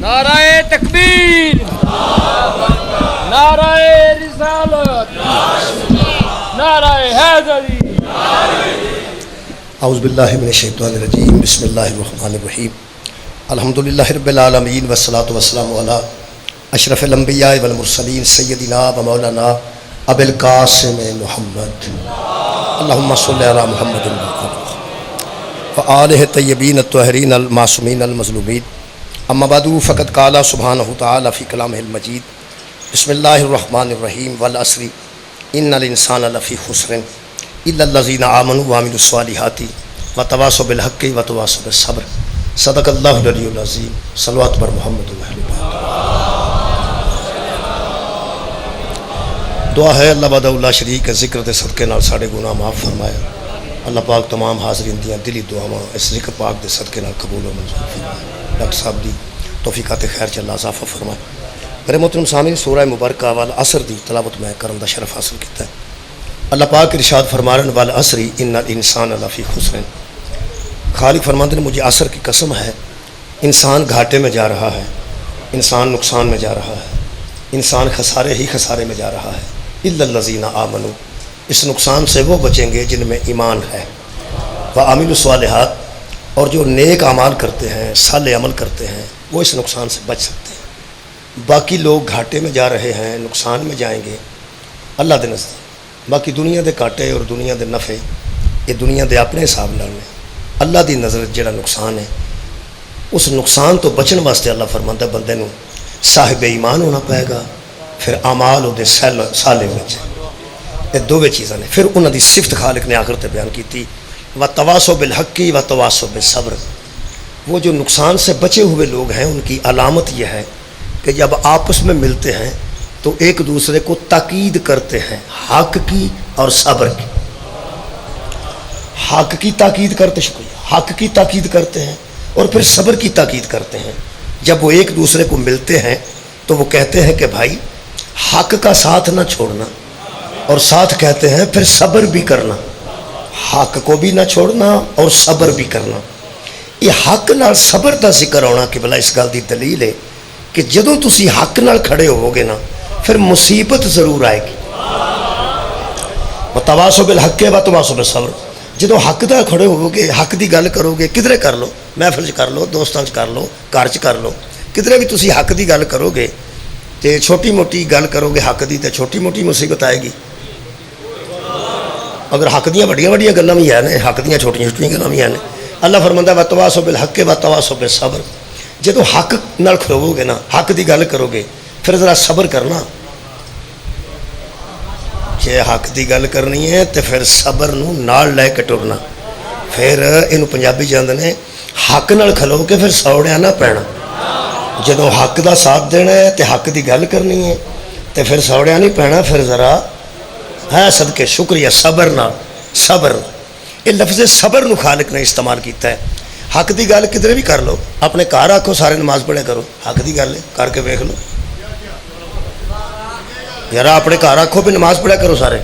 نعرہ تکبیر، نعرہ رسالت، نعرہ حیدری۔ اعوذ باللہ من الشیطان الرجیم، بسم اللہ الرحمن الرحیم، الحمدللہ رب العالمین والصلاة والسلام علی اشرف الانبیاء والمرسلین سیدنا و مولانا ابی القاسم محمد، اللہم صلی علی محمد و آلہ الطیبین الطاہرین المعصومین المظلومین، اما بعد فقد قال سبحانہ تعالی فی کلامہ المجید، بسم اللہ الرحمن الرحیم، والعصر ان الانسان لفی خسر الا الذین آمنوا وعملوا الصالحات وتواصوا بالحق وتواصوا بالصبر، صدق اللہ العلی العظیم۔ صلوات بر محمد و اہل بیت۔ دعا ہے اللہ وحدہ لا شریک ذکر دے صدقے نال ساڑے گناہ معاف فرمایا۔ اللہ پاک تمام حاضرین دیاں دلی دعاواں اس ذکر پاک دے صدقے نال قبول و منظور فرمائے۔ ڈاکٹر صاحب دی توفیقات خیر چ اللہ اضافہ فرمائے۔ میرے محترم سامعین، سورہ مبارکہ والعصر دی تلاوت میں کرن دا شرف حاصل کیتا ہے۔ اللہ پاک ارشاد فرما رہے ہیں والعصر ان الانسان لفی خسر، خالق فرماتے ہیں مجھے عصر کی قسم ہے، انسان گھاٹے میں جا رہا ہے، انسان نقصان میں جا رہا ہے، انسان خسارے ہی خسارے میں جا رہا ہے۔ الا الذین آمنوا، اس نقصان سے وہ بچیں گے جن میں ایمان ہے، وعملوا الصالحات، اور جو نیک اعمال کرتے ہیں، صالح عمل کرتے ہیں، وہ اس نقصان سے بچ سکتے ہیں۔ باقی لوگ گھاٹے میں جا رہے ہیں، نقصان میں جائیں گے اللہ دے نزدیک۔ باقی دنیا دے کاٹے اور دنیا دے نفع یہ دنیا دے اپنے حساب نال نے، اللہ دی نظر جڑا نقصان ہے اس نقصان تو بچن واسطے اللہ فرماتا ہے بندے نو صاحب ایمان ہونا پائے گا، پھر اعمال دے صالح وچ، یہ دوویں چیزاں نے۔ پھر انہاں دی صفت خالق نے آخر تے بیان کیتی، وتواصوا بالحق وتواصوا بالصبر، وہ جو نقصان سے بچے ہوئے لوگ ہیں ان کی علامت یہ ہے کہ جب آپس میں ملتے ہیں تو ایک دوسرے کو تاکید کرتے ہیں، حق کی اور صبر کی۔ حق کی تاکید کرتے، شکریہ، حق کی تاکید کرتے ہیں اور پھر صبر کی تاکید کرتے ہیں۔ جب وہ ایک دوسرے کو ملتے ہیں تو وہ کہتے ہیں کہ بھائی حق کا ساتھ نہ چھوڑنا، اور ساتھ کہتے ہیں پھر صبر بھی کرنا، حق کو بھی نہ چھوڑنا اور صبر بھی کرنا۔ یہ حق نال صبر دا ذکر ہونا کہ بلا اس گل دی دلیل ہے کہ جدوں تسی حق نال کھڑے ہوو گے نا پھر مصیبت ضرور آئے گی۔ وتواصوا بالحق وتواصوا بالصبر، جدوں حق دا کھڑے ہوو گے، حق دی گل کرو گے، کدھرے کر لو، محفل چ کر لو، دوستاں چ کر لو، گھر چ کر لو، کدھرے بھی تسی حق دی گل کرو گے تے چھوٹی موٹی گل کرو گے حق دی تے چھوٹی موٹی مصیبت آئے گی۔ اگر حق دیاں وڈیاں وڈیاں گلاں بھی ہیں، حق دیاں چھوٹیاں چھوٹیاں گلاں بھی ہیں، اللہ فرماتا ہے وتواصوا بالحق وتواصوا بالصبر، جدوں حق نال کھڑو گے نا، حق دی گل کرو گے، پھر ذرا صبر کرنا۔ جے حق دی گل کرنی ہے تو پھر صبر نو نال لے کے ٹرنا۔ پھر اینو پنجابی جاندے نے حق نال کھلو کے پھر سوڑیا نہ پینا۔ جدوں حق دا ساتھ دینا ہے تو حق دی گل کرنی ہے تو پھر سوڑیا نہیں پینا، پھر ذرا ہے صدقے شکریہ صبر نال، صبر۔ یہ لفظ صبر نو خالق نے استعمال کیتا ہے۔ حق دی گل کدھر بھی کر لو، اپنے گھر آکھو سارے نماز پڑھے کرو، حق دی گل ہے کر کے ویکھ لو یار، اپنے گھر آکھو بھی نماز پڑھا کرو سارے۔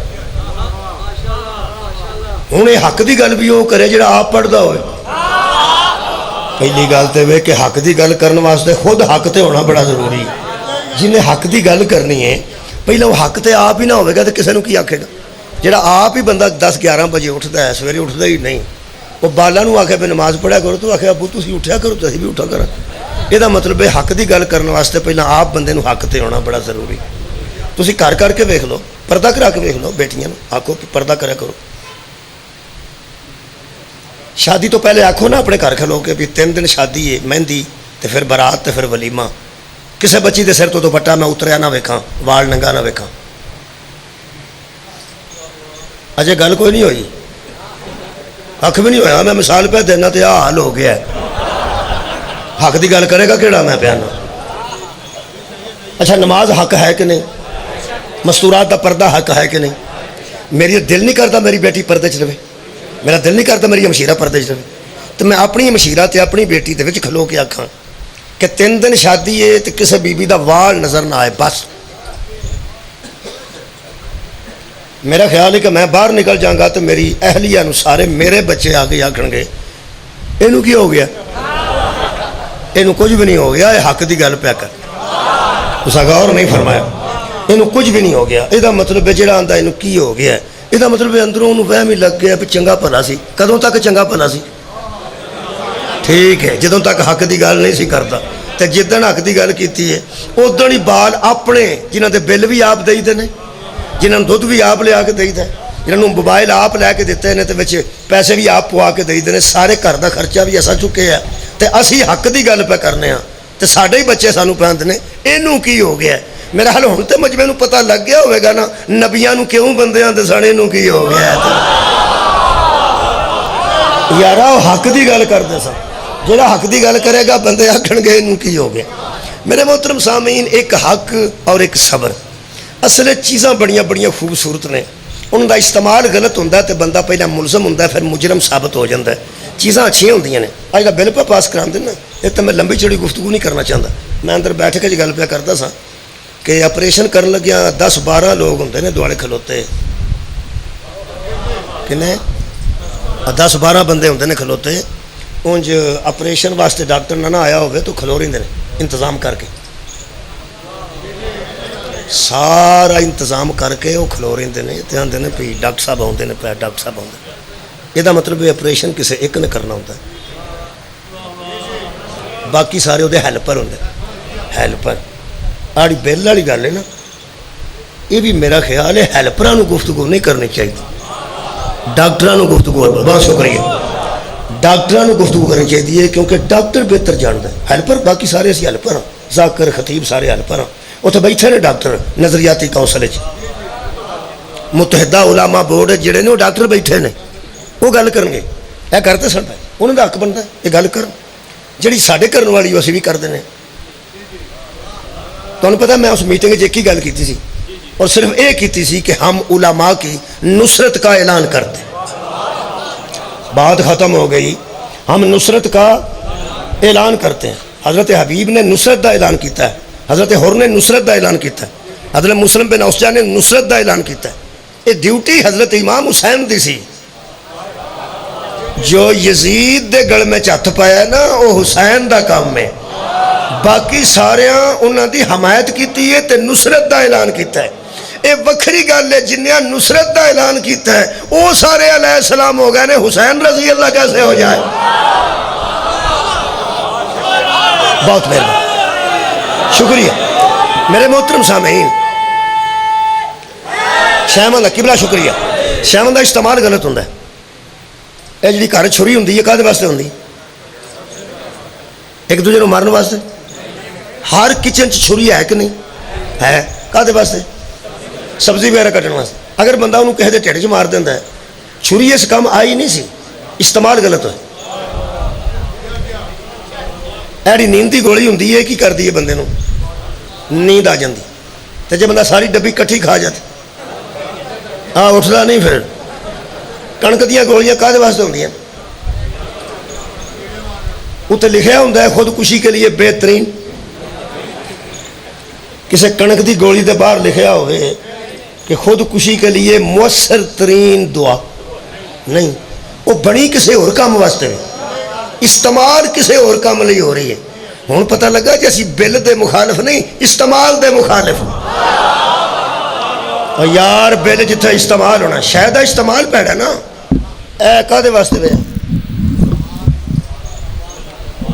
ہوں یہ حق دی گل بھی وہ کرے جڑا آپ پڑھدا ہوئے۔ پہلی گل تو کہ حق دی گل کرنے واسطے خود حق تے ہونا بڑا ضروری ہے۔ جنہیں حق دی گل کرنی ہے پہلے وہ حق تے آپ ہی نہ ہوئے گا تو کسی نے کی آکھے گا؟ جڑا آپ ہی بندہ 10-11 بجے اٹھتا ہے، سویرے اٹھتا ہی نہیں، وہ بالا نو آکھے پہ نماز پڑھا کرو تو آکھے ابو تسی اٹھیا کرو تو اسی بھی اٹھا کرا۔ یہ مطلب ہے حق دی گل کرنے واسطے پہلے آپ بندے نو حق تے ہونا بڑا ضروری۔ تسی کر کر کے ویکھ لو، پردہ کرا کے ویکھ لو، بیٹیاں آکھو پردہ کرا کرو۔ شادی تو پہلے آکھو نا اپنے گھر کھلو کہ بھی 3 دن شادی ہے، مہندی تے پھر برات تے پھر ولیمہ، کسے بچی دے سر تو دوپٹہ میں اتریا نہ ویکھاں، وال ننگا نہ ویکھاں۔ اجے گل کوئی نہیں ہوئی، حق بھی نہیں ہویا، میں مثال پہ دینا تے آ حال ہو گیا ہے۔ حق دی گل کرے گا کیڑا میں پیانا؟ اچھا نماز حق ہے کہ نہیں؟ مستورات دا پردہ حق ہے کہ نہیں؟ میری دل نہیں کرتا میری بیٹی پردے چ رہے، میرا دل نہیں کرتا میری ہمشیرہ پردے چ رہے، تو میں اپنی ہمشیرہ تے اپنی بیٹی دے وچ کھلو کے آکھاں کہ 3 دن شادی ہے تو کسی بی بی دا وال نظر نہ آئے بس۔ میرا خیال ہے کہ میں باہر نکل جاؤں گا تو میری اہلیہ نو سارے میرے بچے آ کے آکھن گے اینو کی ہو گیا؟ یہ کچھ بھی نہیں ہو گیا، یہ حق کی گل پیا کر، اس غور نہیں فرمایا، یہ کچھ بھی نہیں ہو گیا۔ یہ مطلب ہے جہاں آتا یہ کی ہو گیا، یہ مطلب اندروں انہوں وہم ہی لگ گیا بھی چنگا بھلا سی۔ کدوں تک چنگا بھلا سی؟ ٹھیک ہے، جدوں تک حق کی گل نہیں سی کرتا، تو جدن حق کی گل کی ہے ادن ہی بال اپنے جنہوں کے بل بھی آپ دے دے، جنہوں دودھ بھی آپ لیا کے دے دے، جنہوں موبائل آپ لے کے دیتے ہیں، تو پیسے بھی آپ پوا کے دے دے، سارے گھر کا خرچہ بھی ایسا چکے ہیں، تو اسی حق کی گل پہ کرنے ہاں، تو سارے ہی بچے سانوں پہ آتے ہیں یہ کی ہو گیا ہے۔ میرا حال ہوں تو مجمے نوں پتہ لگ گیا ہوئے گا نا نبیاں نوں کیوں بندے آتے سن، یہ کی ہو گیا ہے۔ یارا وہ حق کی گل کرتے سن، جہاں حق کی گل کرے گا بندے آکھن گے یہ کی ہو گیا۔ میرے محترم سامعین، ایک حق اور ایک صبر، اصل چیزاں بڑیاں بڑیاں خوبصورت نے، ان کا استعمال غلط ہوتا ہے تو بندہ پہلے ملزم ہوتا ہے، پھر مجرم ثابت ہو جاتا ہے۔ چیزاں اچھیاں ہوندیاں نے، اج کا بل پہ پاس کرا دینا، یہ تو میں لمبی چوڑی گفتگو نہیں کرنا چاہتا، میں اندر بیٹھ کے گل پہ کرتا سا کہ آپریشن کرن لگیا 10-12 لوگ ہوندے نے دوالے کھلوتے، کنے 10-12 بندے ہوندے نے کھلوتے، اونج آپریشن واسطے ڈاکٹر نہ آیا ہوئے تو کھلو رہندے نے انتظام کر کے، سارا انتظام کر کے وہ کھلو رہندے نے، تے آندے نے بھی ڈاکٹر صاحب آندے نے پہ ڈاکٹر صاحب آندے۔ یہ مطلب آپریشن کسی ایک نے کرنا ہوتا ہے، باقی سارے وہ ہیلپر ہوندے، ہیلپر۔ آڑی بل والی گل ہے نا، یہ بھی میرا خیال ہے ہیلپراں نوں گفتگو نہیں کرنی چاہیے، ڈاکٹراں نوں گفتگو، بہت شکریہ، ڈاکٹراں نوں گفتگو کرنی چاہیے، کیونکہ ڈاکٹر بہتر جانتا ہے، ہیلپر باقی سارے اسی ہیلپر ہاں، ذاکر خطیب سارے ہیلپر ہاں، اتنے بیٹھے نے ڈاکٹر نظریاتی کونسل متحدہ علماء بورڈ جڑے نے وہ ڈاکٹر بیٹھے نے، وہ گل کرن گے، یہ کرتے سن پہ انہوں کا حق بنتا ہے یہ گل کر، جڑی ساڈے کرن والی اسی بھی کرتے ہیں۔ تمہیں پتہ میں اس میٹنگ ایک ہی گل کی سی، اور صرف یہ کی سی کہ ہم علماء کی نصرت کا اعلان کرتے، بات ختم ہو گئی، ہم نصرت کا اعلان کرتے ہیں۔ حضرت حبیب نے نصرت کا اعلان کیتا ہے، حضرت حر نے نصرت کا اعلان کیتا ہے، حضرت مسلم بن اوسجہ نے نصرت کا اعلان کیتا ہے۔ یہ ڈیوٹی حضرت امام حسین دی سی، جو یزید دے گل میں ہاتھ پایا نا وہ حسین دا کام ہے، باقی سارے انہوں دی حمایت کیتی ہے تے نصرت دا اعلان کیتا ہے۔ یہ وکھری گل ہے جنہاں نصرت دا اعلان کیتا ہے وہ سارے علیہ السلام ہو گئے نے، حسین رضی اللہ کیسے ہو جائے؟ بہت مہربانی، شکریہ میرے محترم سامعین۔ شیمن دا قبلہ شکریہ، شیمن دا استعمال غلط ہوتا ہے، یہ جی گھر چھری ہوندی ہے کہدے واسطے ہوندی؟ ایک دوسرے کو مارن واسطے۔ ہر کچن چھری ہے کہ نہیں ہے؟ کہدے واسطے؟ سبزی وغیرہ کٹن واسطے۔ اگر بندہ انہوں کہہ دے ٹھڈ چ مار دینا ہے، چھری اس کام آئی نہیں سی، استعمال غلط ہوئے۔ ایڑی نیند کی گولی ہوندی ہے کی کر دی ہے بندے نو؟ نیند آ جاندی، تے جے بندہ ساری ڈبی کٹھی کھا جاتی ہاں اٹھتا نہیں۔ پھر کنک دیا گولیاں کہدے واسطے ہوندیاں؟ اتنے لکھا ہوتا ہے خودکشی کے لیے بہترین، کسی کنک دی گولی دے باہر لکھا ہوئے کہ خودکشی کے لیے مؤثر ترین دعا نہیں، وہ بنی کسی اور کام واسطے ہے، استعمال کسی اور کام لئی ہو رہی ہے۔ ہوں پتہ لگا کہ اسی بل دے مخالف نہیں، استعمال دے مخالف۔ اور یار بل جتھے استعمال ہونا، شاید استعمال پیڑا نا، اے کہدے واسطے پہ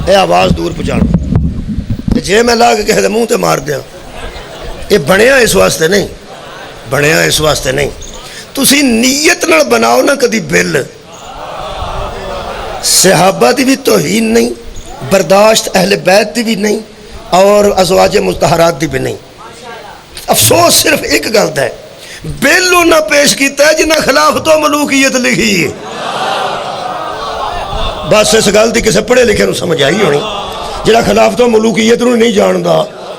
اے آواز دور پہنچانا، جے میں لا کے کہہ دے منہ تے مار دیا، یہ بنیا اس واسطے نہیں، بنیا اس واسطے نہیں۔ تسی نیت نال بناؤ نا کدی بل، صحابہ دی بھی توہین نہیں، برداشت اہل بیت دی بھی نہیں، اور ازواج مطہرات دی بھی نہیں۔ افسوس صرف ایک گل ہے، بل انہاں پیش کیتا ہے جنہاں خلاف تو ملوکیت لکھی ہے۔ بس اس گل دی کسے پڑھے لکھے نو سمجھ آئی ہونی، جڑا خلاف تو ملوکیت نو نہیں جاندا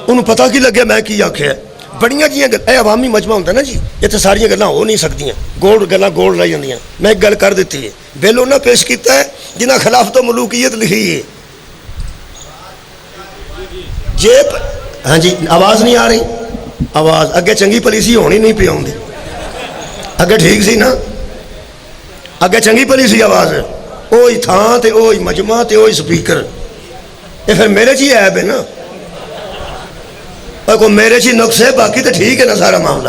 انہوں پتہ کی لگے میں کی آکھیا۔ بڑیاں جیاں گل، اے عوامی مجمع ہوتا ہے نا جی، اتنے ساریاں گلاں ہو نہیں سکتیاں، گول گلاں گول رہ جاندیاں۔ میں ایک گل کر دیتی ہے، بل انہاں پیش کیتا ہے جنہاں خلاف تو ملوکیت لکھی ہے۔ جیب ہاں جی آواز نہیں آ رہی، آواز اگے چنگی پلی سی، ہونی نہیں پی آؤندی، اگے ٹھیک سی نا، اگے چنگی پلی سی آواز، اوہی تھان تے اوہی مجمع تے اوہی سپیکر، یہ پھر میرے چ ہی عیب ہے نا، اور کوئی میرے چ ہی نقص ہے، باقی تو ٹھیک ہے نا سارا معاملہ.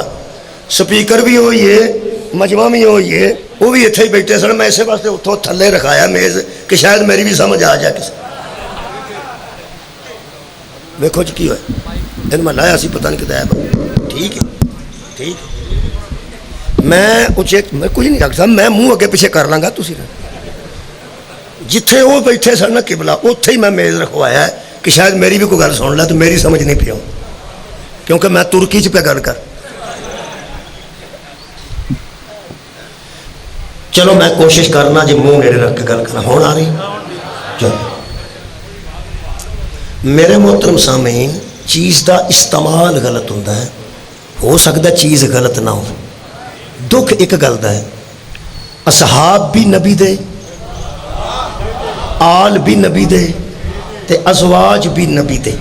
سپیکر بھی ہوئی ہے، مجمع بھی ہوئی ہے، وہ بھی اتنے ہی بیٹھے سن. میں اسے واسطے اتوں تھلے رکھایا میز کہ شاید میری بھی سمجھ آ جائے کسی. ویکو جی کی ہوئے ان میں لایا سی پتہ نہیں کتنا عیب. ٹھیک ہے ٹھیک ہے، میں کچھ نہیں رکھ سکتا، میں منہ اگے پیچھے کر لاں گا. تھی جتھے وہ بیٹھے سن نا قبلہ اتھے ہی میں میز رکھوایا ہے کہ شاید میری بھی کوئی گل سن لے تو میری سمجھ نہیں پی، کیونکہ میں ترکی پہ گل کر. چلو میں کوشش کرنا جی منہ نیڑے رکھ کے گل کرنا. ہون آ رہی چلو. میرے محترم سامعین، چیز دا استعمال غلط ہوتا ہے، ہو سکتا چیز غلط نہ ہو. دکھ ایک گل دا ہے، اصحاب بھی نبی دے، آل بھی نبی دے، تے ازواج بھی نبی دے.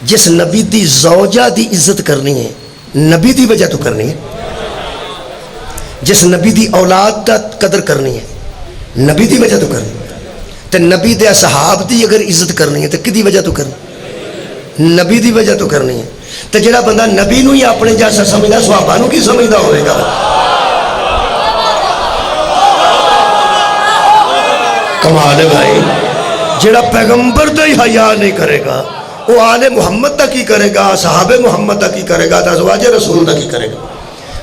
جس نبی دی زوجہ دی عزت کرنی ہے نبی دی وجہ تو کرنی ہے، جس نبی دی اولاد دا قدر کرنی ہے نبی دی وجہ تو کرنی ہے. تے نبی دے اصحاب دی اگر عزت کرنی ہے تو کدی وجہ تو کرنی؟ نبی دی وجہ تو کرنی ہے. تے جڑا بندہ نبی نو ہی اپنے جیسا سمجھدا صحابہ نو کی سمجھدا ہوئے گا؟ کمال ہے بھائی. جڑا پیغمبر دا ہی حیا نہیں کرے گا وہ آل محمد دا کی کرے گا، صحاب محمد دا کی کرے گا، ازواج رسول دا کی کرے گا؟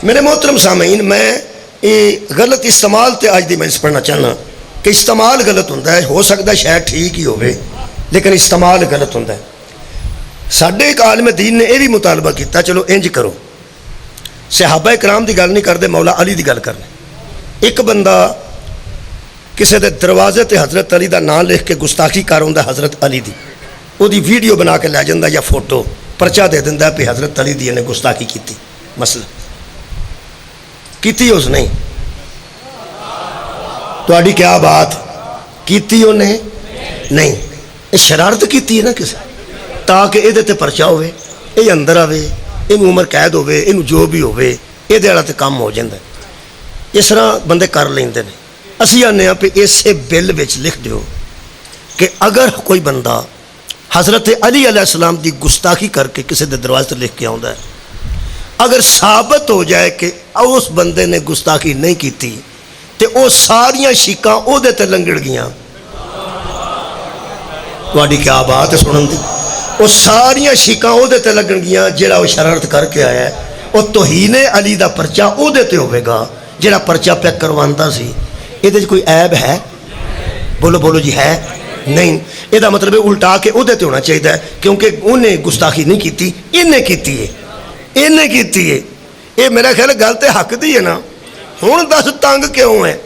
میرے محترم سامعین، میں یہ غلط استعمال تے آج دی میں اس پڑھنا چاہنا کہ استعمال غلط ہوتا ہے. ہو سکتا ہے شاید ٹھیک ہی ہوئے لیکن استعمال غلط ہوتا ہے. ساڈے ایک عالم دین نے یہ بھی مطالبہ کیتا، چلو انج کرو، صحابہ کرام دی گل نہیں کرتے، مولا علی دی گل کرنے. ایک بندہ کسی دے دروازے تے حضرت علی دا نام لکھ کے گستاخی کر ہوندا حضرت علی دی، وہ دی ویڈیو بنا کے لے جاندہ یا فوٹو پرچہ دے دیندا پہ حضرت علی دی نے گستاخی کیتی. مسئلہ کیتی اس نہیں، تہاڈی کیا بات کیتی انہیں نہیں، یہ شرارت کیتی ہے نا کسی تاکہ یہ تے پرچہ ہوئے، یہ اندر آوے، یہ عمر قید ہوئے، یہ جو بھی ہوئے، یہ والا تے کام ہو جاندہ. اس طرح بندے کر لیندے نے. اسی آنے پہ اسے بل وچ لکھ دیو کہ اگر کوئی بندہ حضرت علی علیہ السلام دی گستاخی کر کے کسی دے دروازے تے لکھ کے آؤں ہے، اگر ثابت ہو جائے کہ اس بندے نے گستاخی نہیں کیتی تے او ساریاں شکاں او دے تے لنگڑ گیاں. تہاڈی کیا بات ہے سنن دی؟ او ساریاں شکاں او دے تے لگن گیاں جڑا وہ شرارت کر کے آیا ہے. او توہین علی دا پرچہ او دے تے ہوئے گا جڑا پرچہ پہ کرواندا سی. یہ کوئی عیب ہے؟ بولو بولو جی ہے نہیں. یہ مطلب الٹا کے وہ دیتے ہونا چاہیے کیونکہ انہیں گستاخی نہیں کیتی، انہیں کیتی ہے، انہیں کیتی ہے. یہ میرا خیال گل تے حق دی ہے نا. ہوں دس تنگ کیوں ہے؟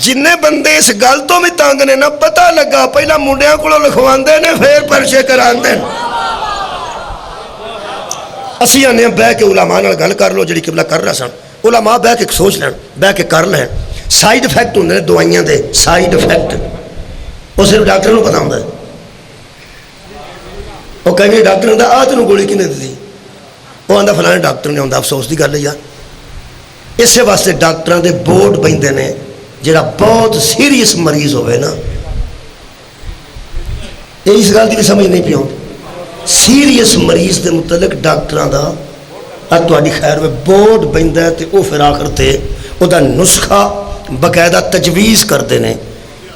جن بندے اس گل تو بھی تنگ نے نا، پتہ لگا پہلا منڈیاں کو لکھواندے نے پھر پرچے کراندے. اسی آنے بہ کے علماء نال گل کر لو جڑی قبلہ کر رہا سن، علماء بہ کے سوچ لین، بہ کے کر لین. سائیڈ افیکٹ ہوندے نے دوائیاں دے، سائیڈ افیکٹ وہ صرف ڈاکٹر نو پتہ ہوندا ہے. وہ کہیں ڈاکٹر نے آ تینوں گولی کنے دی، وہ آندا فلانے ڈاکٹر نے آندا. افسوس دی گل ہے یار. اسے واسطے ڈاکٹراں دے بورڈ پیندے نے، جڑا بہت سیریس مریض ہوئے نا، یہ اس گل دی بھی سمجھ نہیں پیوں. سیریس مریض دے متعلق ڈاکٹراں دا تہاڈی خیر میں بورڈ پیندا ہے تے او پھر آخر تے او دا نسخہ باقاعدہ تجویز کرتے ہیں.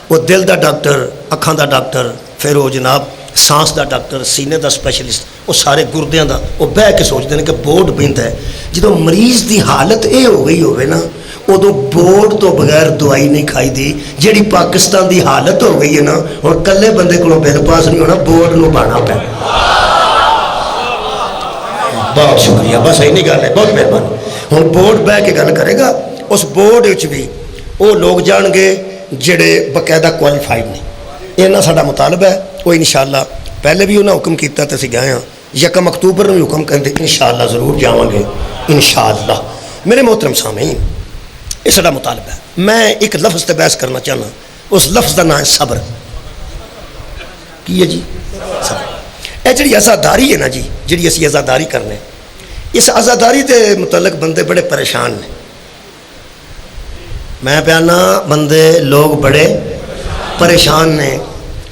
وہ دل دا ڈاکٹر، اکھاں دا ڈاکٹر، پھر وہ جناب سانس دا ڈاکٹر، سینے دا اسپیشلسٹ، وہ سارے گردیاں دا وہ بہ کے سوچتے ہیں کہ بورڈ پیندا ہے. جدوں مریض دی حالت اے ہو گئی ہوئے نا، ادو بورڈ تو بغیر دوائی نہیں کھائی دی. جیڑی پاکستان دی حالت ہو گئی ہے نا، ہن کلے بندے کو بل پاس نہیں ہونا، بورڈ نو پانا پہ. بہت شکریہ، بس اینی گل ہے، بہت مہربانی. ہن بورڈ بہ کے گل کرے گا، اس بورڈ وچ بھی وہ لوگ جان گے جڑے باقاعدہ کوالیفائڈ نے. یہ ساڈا مطالبہ ہے. وہ انشاءاللہ پہلے بھی انہوں نے حکم کیتا تے اسی گئے ہاں، 1 اکتوبر میں حکم کرتے انشاءاللہ ضرور جاواں گے انشاءاللہ. میرے محترم سامعین، یہ ساڈا مطالبہ ہے. میں ایک لفظ تے بحث کرنا چاہنا، اس لفظ کا نام ہے صبر. کی ہے جی؟ صبر. یہ جڑی عزاداری ہے نا جی، جڑی اسی عزاداری کرنے، اس عزاداری دے متعلق بندے بڑے پریشان نے. میں پیانا بندے لوگ بڑے پریشان نے.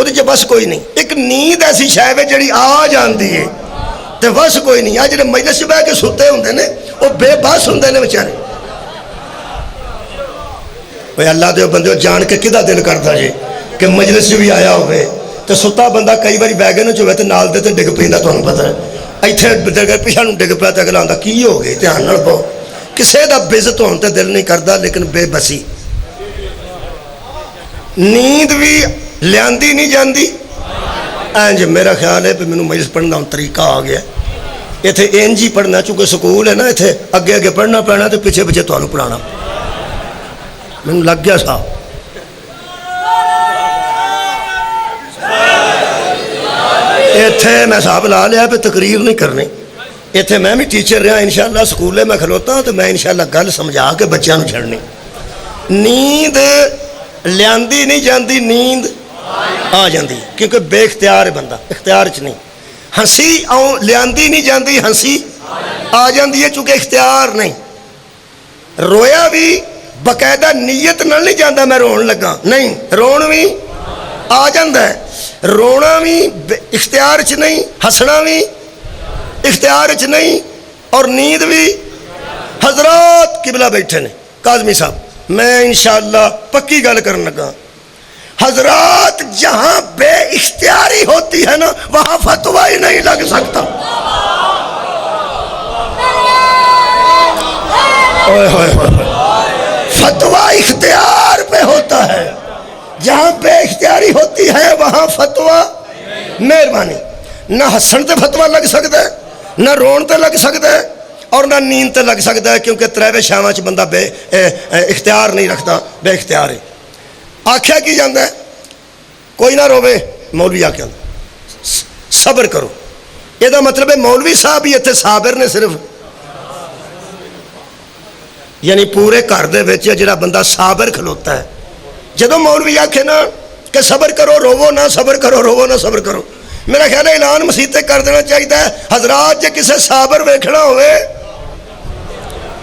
ਉਹਦੇ 'ਚ ਬਸ ਕੋਈ ਨਹੀਂ। ਇੱਕ ਨੀਂਦ ਐਸੀ ਸ਼ੈ ਵੇ ਜਿਹੜੀ ਆ ਜਾਂਦੀ ਹੈ ਤੇ ਬਸ ਕੋਈ ਨਹੀਂ। ਆ ਜਿਹੜੇ ਮਜਲਿਸ 'ਚ ਬਹਿ ਕੇ ਸੁੱਤੇ ਹੁੰਦੇ ਨੇ ਉਹ ਬੇਬਸ ਹੁੰਦੇ ਨੇ ਵਿਚਾਰੇ। ਓਏ ਅੱਲਾ ਦੇ ਬੰਦੇ ਜਾਣ ਕੇ ਕਿਹਦਾ ਦਿਲ ਕਰਦਾ ਜੇ ਕਿ ਮਜਲਿਸ 'ਚ ਵੀ ਆਇਆ ਹੋਵੇ ਤੇ ਸੁੱਤਾ ਬੰਦਾ ਕਈ ਵਾਰੀ ਵੈਗਨ 'ਚ ਹੋਵੇ ਤੇ ਨਾਲ ਦੇ ਤੇ ਡਿੱਗ ਪੈਂਦਾ। ਤੁਹਾਨੂੰ ਪਤਾ ਹੈ ਇੱਥੇ ਪਿਛਾ ਨੂੰ ਡਿੱਗ ਪਿਆ ਤੇ ਅਗਲਾ ਆਉਂਦਾ ਕੀ ਹੋ ਗਏ, ਧਿਆਨ ਨਾਲ ਪਾਓ। ਕਿਸੇ ਦਾ ਬਿਜ਼ਤ ਹੋਣ ਤੇ ਦਿਲ ਨਹੀਂ ਕਰਦਾ, ਲੇਕਿਨ ਬੇਬਸੀ। ਨੀਂਦ ਵੀ ਲਿਆਂਦੀ ਨਹੀਂ ਜਾਂਦੀ। ਇੰਜ ਮੇਰਾ ਖਿਆਲ ਹੈ ਵੀ ਮੈਨੂੰ ਮਜਲਿਸ ਪੜ੍ਹਨ ਦਾ ਹੁਣ ਤਰੀਕਾ ਆ ਗਿਆ। ਇੱਥੇ ਇੰਜ ਹੀ ਪੜ੍ਹਨਾ, ਚੂੰਕਿ ਸਕੂਲ ਹੈ ਨਾ, ਇੱਥੇ ਅੱਗੇ ਅੱਗੇ ਪੜ੍ਹਨਾ ਪੈਣਾ ਤੇ ਪਿੱਛੇ ਪਿੱਛੇ ਤੁਹਾਨੂੰ ਪੜ੍ਹਾਉਣਾ। ਮੈਨੂੰ ਲੱਗ ਗਿਆ ਸਾਹ। ਇੱਥੇ ਮੈਂ ਹਿਸਾਬ ਲਾ ਲਿਆ ਵੀ ਤਕਰੀਰ ਨਹੀਂ ਕਰਨੀ। ਇੱਥੇ ਮੈਂ ਵੀ ਟੀਚਰ ਰਿਹਾ ਇਨਸ਼ਾਅੱਲਾ। ਸਕੂਲੇ ਮੈਂ ਖਲੋਤਾ ਤੇ ਮੈਂ ਇਨਸ਼ਾਅੱਲਾ ਗੱਲ ਸਮਝਾ ਕੇ ਬੱਚਿਆਂ ਨੂੰ ਛੱਡਣੀ। ਨੀਂਦ ਲਿਆਂਦੀ ਨਹੀਂ ਜਾਂਦੀ, ਨੀਂਦ ਆ ਜਾਂਦੀ ਕਿਉਂਕਿ ਬੇਇਖਤਿਆਰ ਹੈ ਬੰਦਾ, ਇਖਤਿਆਰ 'ਚ ਨਹੀਂ। ਹੰਸੀ ਲਿਆਂਦੀ ਨਹੀਂ ਜਾਂਦੀ, ਹੰਸੀ ਆ ਜਾਂਦੀ ਹੈ ਚੂੰਕਿ ਇਖਤਿਆਰ ਨਹੀਂ। ਰੋਇਆ ਵੀ ਬਕਾਇਦਾ ਨੀਅਤ ਨਾਲ ਨਹੀਂ ਜਾਂਦਾ ਮੈਂ ਰੋਣ ਲੱਗਾ, ਨਹੀਂ, ਰੋਣ ਵੀ ਆ ਜਾਂਦਾ ਹੈ। ਰੋਣਾ ਵੀ ਇਖਤਿਆਰ 'ਚ ਨਹੀਂ, ਹੱਸਣਾ ਵੀ ਇਖਤਿਆਰ 'ਚ ਨਹੀਂ, اور ਨੀਂਦ بھی۔ حضرات قبلہ بیٹھے نے کاظمی صاحب، میں انشاءاللہ پکی گل کرن لگا۔ حضرات جہاں بے اختیاری ہوتی ہے نا وہاں فتویٰ ہی نہیں لگ سکتا۔ فتویٰ اختیار پہ ہوتا ہے، جہاں بے اختیاری ہوتی ہے وہاں فتویٰ مہربانی۔ نہ ہسن تے فتویٰ لگ سکتا ہے، نہ رون تے لگ سکتا ہے، اور نہ نیند تے لگ سکتا ہے، کیونکہ تریوے شاواں چ بندہ بے اختیار نہیں رکھتا، بے اختیار ہے۔ آکھیا کی جاندا ہے کوئی نہ روے، مولوی آکھیا صبر کرو۔ یہ مطلب ہے مولوی صاحب ہی اتنے صابر نے صرف، یعنی پورے گھر دے وچ جڑا بندہ صابر کھلوتا ہے۔ جدو مولوی آکھے نا کہ صبر کرو روو نہ، صبر کرو روو نہ، صبر کرو، میرا خیال ہے اعلان مسیطے کر دینا چاہیے ہے حضرات جے کسے صابر ویکھنا ہوئے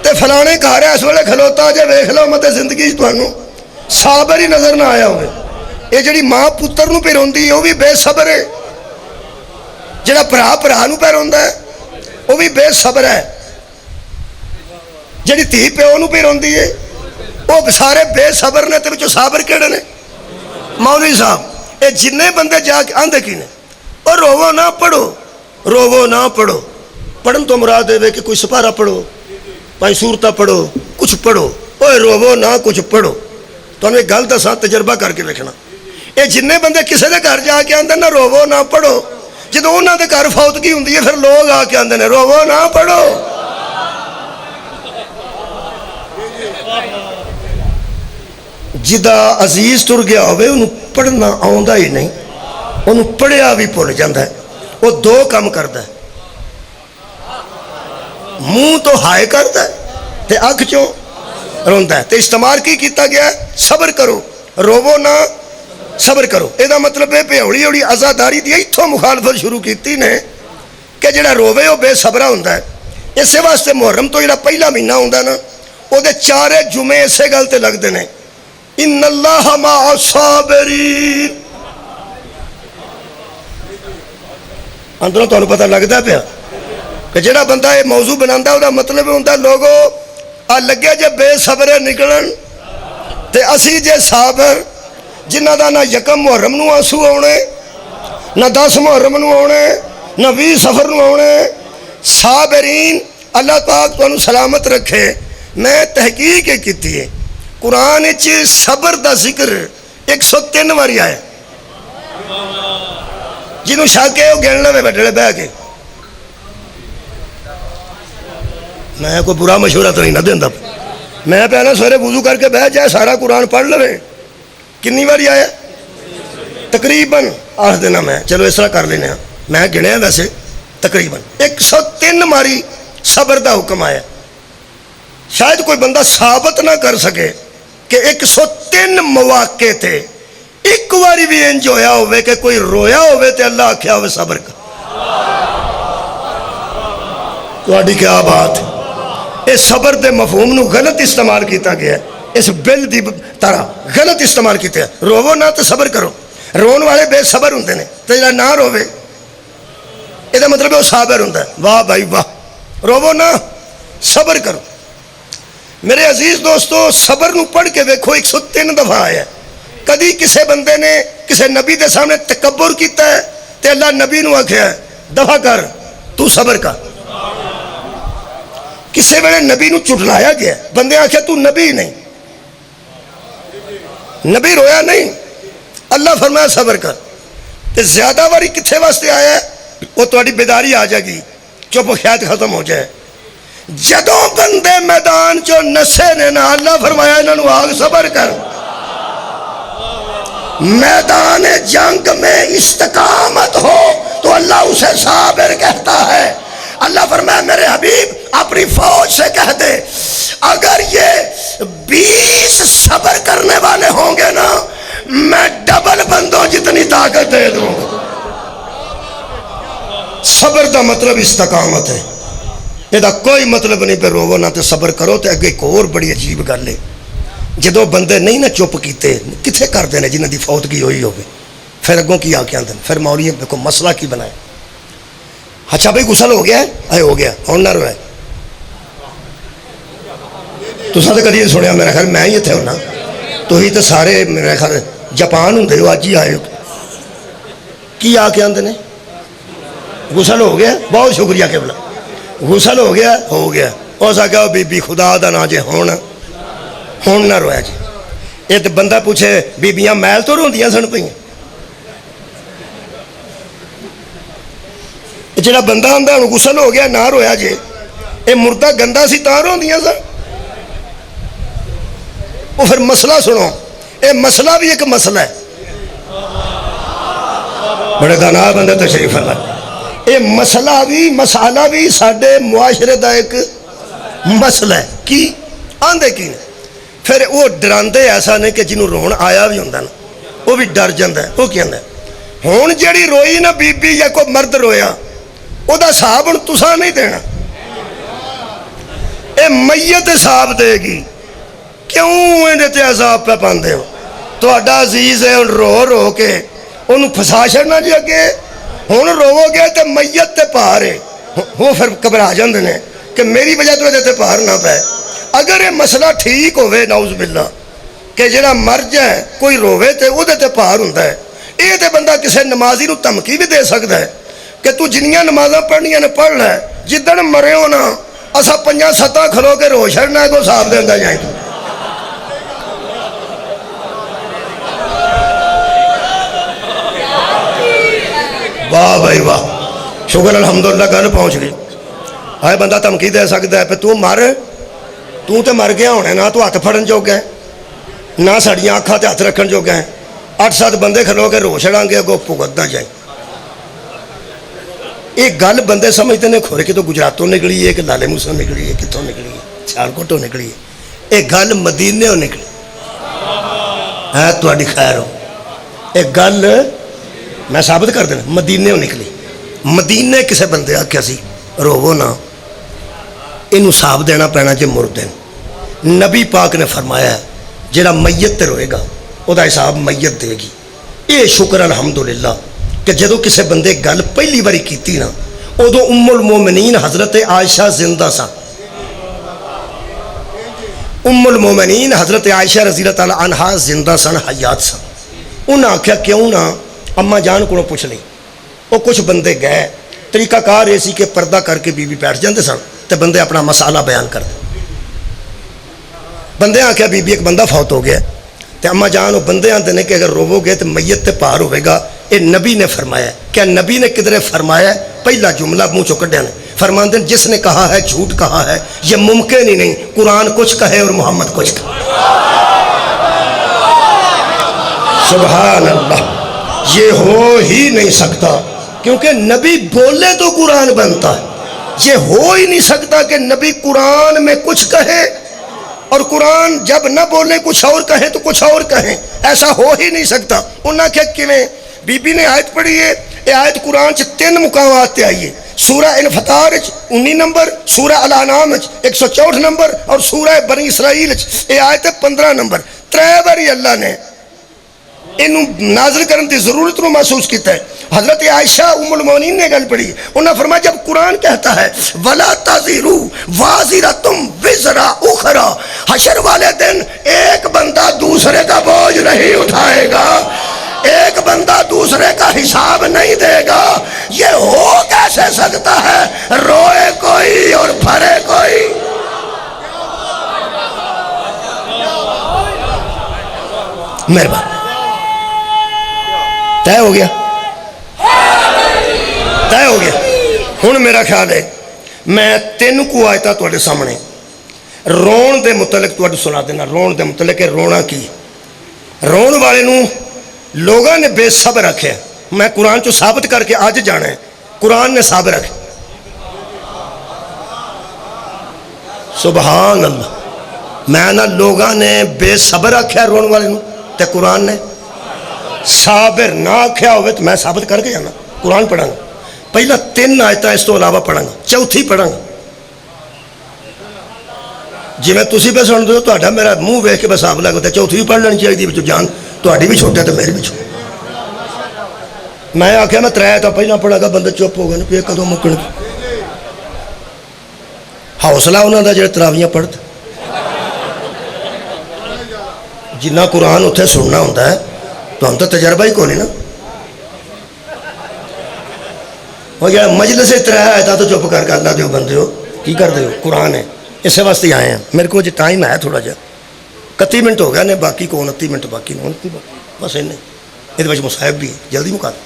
تے فلانے گھر اس ویلے کھلوتا جے ویکھ لو مت زندگی تانوں صابر ہی نظر نہ آیا ہوئے۔ یہ جڑی ماں پتر نو پہ روندی ہے وہ بھی بے صبر ہے، جڑا بھرا نو پہ روندا ہے وہ بھی بے صبر ہے، جڑی دھی پیو نو پہ روندی ہے وہ سارے بے صبر نے، تے وچوں صابر کیڑے نے؟ مولوی صاحب یہ جن بندے جا کے آندے کی نے اور روو نہ پڑھو، روو نہ پڑھو۔ پڑھن تو مراد ہے کہ کوئی سپارہ پڑھو، پانچ سورتہ پڑھو، کچھ پڑھو، اوے روو نہ کچھ پڑھو۔ تو ہمیں گل دساں تجربہ کر کے دیکھنا، یہ جن بندے کسے دے گھر جا کے آندے نہ روو نہ پڑھو، جدو انہاں دے گھر فوتگی ہوندی ہے پھر لوگ آ کے آندے نے روو نہ پڑھو۔ جدا عزیز تر گیا ہوئے انہوں پڑھنا آؤندا ہی نہیں، انہوں پڑھیا بھی بھول جاندا ہے۔ وہ دو کام کردا ہے، منہ تو ہائے کردا ہے تے اکھ چوں روندا ہے۔ تے استعمال کی کیتا گیا ہے صبر کرو، روو نہ، صبر کرو۔ یہ مطلب ہے پہ ہولی ہولی عزاداری دی ایتھوں مخالفت شروع کیتی نے کہ جڑا روے وہ بے صبرہ ہوندا ہے۔ اسے واسطے محرم تو جڑا پہلا مہینہ ہوندا نا وہ دے چارے جمعے اسے گل تے لگدے نے، ان اللہ مع الصابرین۔ اندروں تو انہوں پتہ لگتا پیا کہ جڑا بندہ یہ موضوع بناندہ ہے مطلب ہوندہ لوگوں آ لگے جے بے صبرے نکلن تے اسی جے صابر جنہ دا نہ یکم محرم نو آنسو ہونے، نہ 10 محرم نو ہونے، نہ 20 سفر نو ہونے۔ صابرین اللہ پاک تو انہوں سلامت رکھے۔ میں تحقیق کیتی ہے قرآن اچھ صبر دا ذکر 103 واری آیا، جنہوں شاکے ہو گھنلے میں بیٹھے بے کے۔ میں کوئی برا مشورہ تو نہیں نہ دیندہ، میں پہلے سویرے وضو کر کے بیٹھ جائے سارا قرآن پڑھ لے۔ کنی باری آیا؟ تقریباً آخ دینا میں، چلو اس طرح کر لینے ہیں، میں گنے ہیں ویسے تقریباً 103 ماری صبر دا حکم آیا۔ شاید کوئی بندہ ثابت نہ کر سکے کہ 103 مواقع تھے ایک واری بھی انج ہویا ہوئے کہ کوئی رویا ہوئے تے اللہ کیا ہوئے صبر کا۔ تو آڈی کیا بات ہے؟ اس صبر دے مفہوم نو غلط استعمال کیتا گیا ہے، اس بل دی طرح غلط استعمال کیتا ہے۔ روو نہ تو صبر کرو، ਰੋਣ ਵਾਲੇ ਬੇਸਬਰ ਹੁੰਦੇ ਨੇ ਤੇ ਜਿਹੜਾ ਨਾ ਰੋਵੇ ਇਹਦਾ ਮਤਲਬ ਉਹ ਸਾਬਰ ਹੁੰਦਾ। ਵਾਹ ਭਾਈ ਵਾਹ, ਰੋਵੋ ਨਾ, ਸਬਰ ਕਰੋ। ਮੇਰੇ ਅਜ਼ੀਜ਼ ਦੋਸਤੋ, ਸਬਰ ਨੂੰ ਪੜ੍ਹ ਕੇ ਵੇਖੋ 103 ਦਫਾ ਆਇਆ। ਕਦੀ ਕਿਸੇ ਬੰਦੇ ਨੇ ਕਿਸੇ ਨਬੀ ਦੇ ਸਾਹਮਣੇ ਤਕੱਬਰ ਕੀਤਾ ਹੈ ਤੇ ਅੱਲਾਹ ਨਬੀ ਨੂੰ ਆਖਿਆ ਦਫਾ ਕਰ, ਤੂੰ ਸਬਰ ਕਰ। ਕਿਸੇ ਵੇਲੇ ਨਬੀ ਨੂੰ ਝੁਠਲਾਇਆ ਗਿਆ, ਬੰਦੇ ਆਖਿਆ ਤੂੰ ਨਬੀ ਨਹੀਂ, ਨਬੀ ਰੋਇਆ ਨਹੀਂ, ਅੱਲਾਹ ਫਰਮਾਇਆ ਸਬਰ ਕਰ। ਤੇ ਜ਼ਿਆਦਾ ਵਾਰੀ ਕਿੱਥੇ ਵਾਸਤੇ ਆਇਆ, وہ تھوڑی بیداری آ جائے گی، چپ خیات ختم ہو جائے۔ جدوں بندے میدان چو نسے نے نا، اللہ فرمایا انہوں آگ صبر کر۔ میدان جنگ میں استقامت ہو تو اللہ اسے صابر کہتا ہے۔ اللہ فرمایا میرے حبیب اپنی فوج سے کہہ دے اگر یہ 20 صبر کرنے والے ہوں گے نا، میں ڈبل بندوں جتنی طاقت دے دوں گا۔ صبر دا مطلب استقامت ہے، یہ دا کوئی مطلب نہیں پہ روو نہ تے صبر کرو۔ تے اگے ایک اور بڑی عجیب گل ہے، جدو بندے نہیں نہ چپ کیتے کتھے کر دینے جنہاں دی فوتگی ہوئی ہوئے، پھر اگوں کی آکے آندن، پھر مولیے کو مسئلہ کی بنائے۔ اچھا بھئی غسل ہو گیا ہے، ہو گیا، ہون نہ روئے۔ تو ساتھ کدی سنیا میرا خیال میں ہی تھے ہونا، تو ہی تو سارے میرا خیال جاپان ہوں دے ہو، آج ہی آئے ہو کی آکے آندن ہے۔ غسل ہو گیا، بہت شکریہ قبلہ، غسل ہو گیا اس آگیا بی بی خدا دا نا جے ہون نہ رویا جی۔ یہ تو بندہ پوچھے بیبیاں میل تو روندیاں سن پئیاں، جڑا بندہ آندا ہن غسل ہو گیا نہ رویا جی، یہ مردہ گندا سی تاں روندیاں سن۔ وہ پھر مسئلہ سنو، یہ مسئلہ بھی ایک مسئلہ ہے، بڑے دانا بندے تشریف اللہ۔ یہ مسئلہ بھی ساڑھے معاشرے دا ایک مسئلہ ہے۔ کی آندے کی نہیں، پھر وہ ڈراندے ایسا نہیں کہ جنہوں رون آیا بھی ہوندہ نا، وہ بھی ڈر جاندہ ہے۔ وہ کیا اندہ ہے ہون جڑی روئی نا بی بی یا کوئی مرد رویا، وہ دا صاحب ان تسا نہیں دینا، اے میت صاحب دے گی۔ کیوں انہیں تے عذاب پہ پاندے ہو؟ تو اڈا عزیز ہے ان رو کے انہوں پھسا شرنا جی اگے ہون روو گے تے میت تے پار ہے، وہ پھر گھبرا جاندے نے کہ میری وجہ تو تے پار نہ پائے۔ اگر یہ مسئلہ ٹھیک ہوئے نعوذ باللہ کہ جڑا مر جائے کوئی روے تے وہ تے پار ہوندہ ہے، یہ تے بندہ کسے نمازی نو تمکی بھی دے سکتا ہے کہ تو جنیاں نمازاں پڑھنیاں نے پڑھ لے، جدن مرے ہونا اسا 5-7 کھلو کے رو چھڑنا ہے کو صاحب دے اندہ جائیں۔ واہ بھائی واہ، شکر الحمدللہ گل پہنچ گئی۔ آئے بندہ تمکی دے سکتا ہے پہ تو تے مر گیا ہونے نا، تو ہاتھ پھڑن جو گئے نہ سڑیاں آنکھاں تے ہاتھ رکھن جو گئے، 8-7 بندے کھلو کے رو چھڑاں گے اگو پھگت نہ جائیں۔ ایک گل بندے سمجھتے نے کھورے کہ تو گجراتوں نکلی ہے کہ لالے موسیٰ نکلی ہے، کتوں نکلی ہے، سیالکوٹوں نکلی ہے۔ ایک گل مدینے ہو نکلی ہے، تو اڈی خیر ہو۔ ایک گل میں ثابت کر دینا، مدینے ہو نکلی۔ مدینے کسے بندے آکھیا سی روو نا، انہوں صاحب دینا پینا جے مردین۔ نبی پاک نے فرمایا ہے جڑا میت تے روئے گا او دا حساب میت دے گی۔ اے شکر الحمدللہ کہ جدو کسے بندے گل پہلی باری کیتی نا، ادو ام المومنین حضرت عائشہ زندہ سا۔ ام المومنین حضرت عائشہ رضی اللہ تعالی عنہ زندہ سن، حیات سن۔ انہاں آکھیا کیوں نہ اماں جان کو پوچھ لیں۔ وہ کچھ بندے گئے، طریقہ کار ایسی کہ پردہ کر کے بی بی بیٹھ جاندے سن تے بندے اپنا مسئلہ بیان کر دیں۔ بندے آکھیا بی بی ایک بندہ فوت ہو گیا تے اماں جان وہ بندے آندے نے کہ اگر روو گے تو میت تے پار ہوئے گا۔ اے نبی نے فرمایا، کیا نبی نے کدھرے فرمایا؟ پہلا جملہ منہ چو کڈیا نے فرماندے جس نے کہا ہے جھوٹ کہا ہے، یہ ممکن ہی نہیں، قرآن کچھ کہے اور محمد کچھ کہے۔ سبحان اللہ، یہ ہو ہی نہیں سکتا، کیونکہ نبی بولے تو قرآن بنتا ہے۔ یہ ہو ہی نہیں سکتا کہ نبی قرآن میں کچھ کہے اور قرآن جب نہ بولے کچھ اور کہیں تو کچھ اور کہیں، ایسا ہو ہی نہیں سکتا۔ انہاں کہ کیویں؟ بی بی نے آیت پڑھی ہے، یہ آیت قرآن چ 3 مقامات تے آئی ہے، سورہ انفطار 19 نمبر، سورہ الانعام 164 نمبر اور سورہ بنی اسرائیل یہ آیت 15 نمبر۔ 3 باری اللہ نے اینو نازل کرن دی ضرورت نو محسوس کیتا ہے. حضرت عائشہ ام المؤمنین نے گل پڑھی, انہوں نے فرمایا جب قرآن کہتا ہے وَلَا تَزِرُوا وَازِرَةٌ وِزْرَ أُخْرَى, حشر والے دن ایک بندہ دوسرے کا بوجھ نہیں اٹھائے گا, ایک بندہ دوسرے کا حساب نہیں دے گا. یہ ہو کیسے سکتا ہے؟ روئے کوئی اور پھرے کوئی. مہربان طے ہو گیا, طے ہو گیا. ہن میرا خیال ہے میں 3 کو آیتاں تواڈے سامنے رون دے متعلق تواڈے سنا دینا. رون دے متعلق ہے رونا کی. رون والے نو لوگاں نے بے صبر رکھے. میں قرآن چو ثابت کر کے آج جانا ہے, قرآن نے صبر رکھے. سبحان اللہ. میں نہ لوگاں نے بے صبر رکھے رون والے نو تے قرآن نے صابر نہ آکھیا ہوئے تو میں ثابت کر کے جانا. قرآن پڑھاں گا پہلا 3 آیتاں اس تو علاوہ پڑھاں گا, چوتھی پڑھاں گا. جی میں تسی پہ سن دو تو میرا منہ ویکھ کے بس آپ لگتا ہے چوتھی بھی پڑھ لینی چاہیے بچوں جان تہاڈی بھی چھوٹا تو میری بھی چھوٹا. میں آخیا میں 3 آیتاں پہلا پڑھا گا, بندے چپ ہو گئے پھر کدوں مکن. حوصلہ انہوں دا جڑے تراویاں پڑھتے جنہ قرآن اتنے سننا ہوتا ہے تو ہم تو تجربہ ہی کوئی نا. وہ جڑا مجلس 3 آیتاں تو چپ کر کے اللہ دیو بندے ہو کی کر دے ہو, قرآن ہے اسے واسطے آئے ہیں. میرے کو جی ٹائم ہے تھوڑا جا 31 منٹ ہو گیا نے, باقی کو 29 منٹ باقی 29 بس این یہ مصاحب بھی جلدی مکا دیں.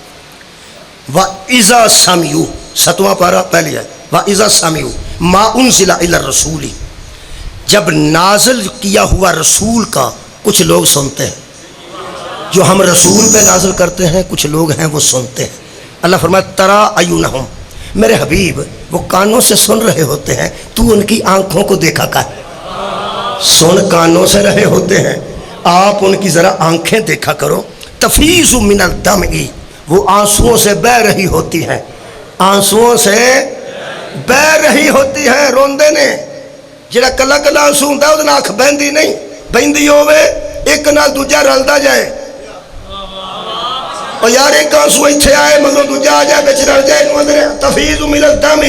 وَإِذَا سَمِعُوا 7واں پارہ پہلی ہے. وَإِذَا سَمِعُوا مَا أُنزِلَ إِلَى الرَّسُولِ, جب نازل کیا ہوا رسول کا کچھ لوگ سنتے ہیں. جو ہم رسول پہ نازل کرتے ہیں کچھ لوگ ہیں وہ سنتے ہیں. اللہ فرماتا ترا اعینہم, میرے حبیب وہ کانوں سے سن رہے ہوتے ہیں, تو ان کی آنکھوں کو دیکھا کر. سن کانوں سے رہے ہوتے ہیں, آپ ان کی ذرا آنکھیں دیکھا کرو. تفیض من الدمع, وہ آنسوؤں سے بہ رہی ہوتی ہیں, آنسوؤں سے بہ رہی ہوتی ہیں. روندے نے جڑا کلا کلا آنسو ہوندا ہے اودے آنکھ بہندی نہیں, بہندی ہوے ایک نال دوجا رلدا جائے. اور یار ایک آنسو اتنے آئے مگر دوجا آ جائے بچ رل جائے. تفیض من الدم,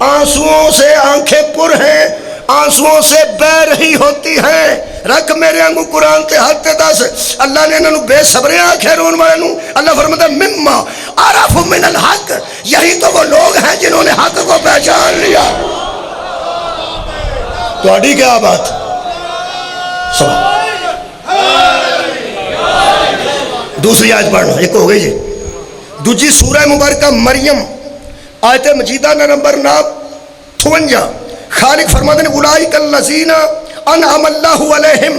آنسوؤں سے آنکھیں پر ہیں, آنسوؤں سے بہ رہی ہوتی ہیں. رکھ میرے انگو قرآن تے حد تے 10. اللہ نے انہوں بے صبریں آنکھیں رون والے نو اللہ فرماتا مما عرف من الحق, یہی تو وہ لوگ ہیں جنہوں نے حق کو پہچان لیا. تو اڈی کیا بات سبحان. دوسری آیت پڑھنا, ایک ہو گئی جی. دوسری سورہ مبارکہ مریم آیت مجیدہ نمبر 52. خالق فرماتے ہیں اولئک الذین انعم اللہ علیہم,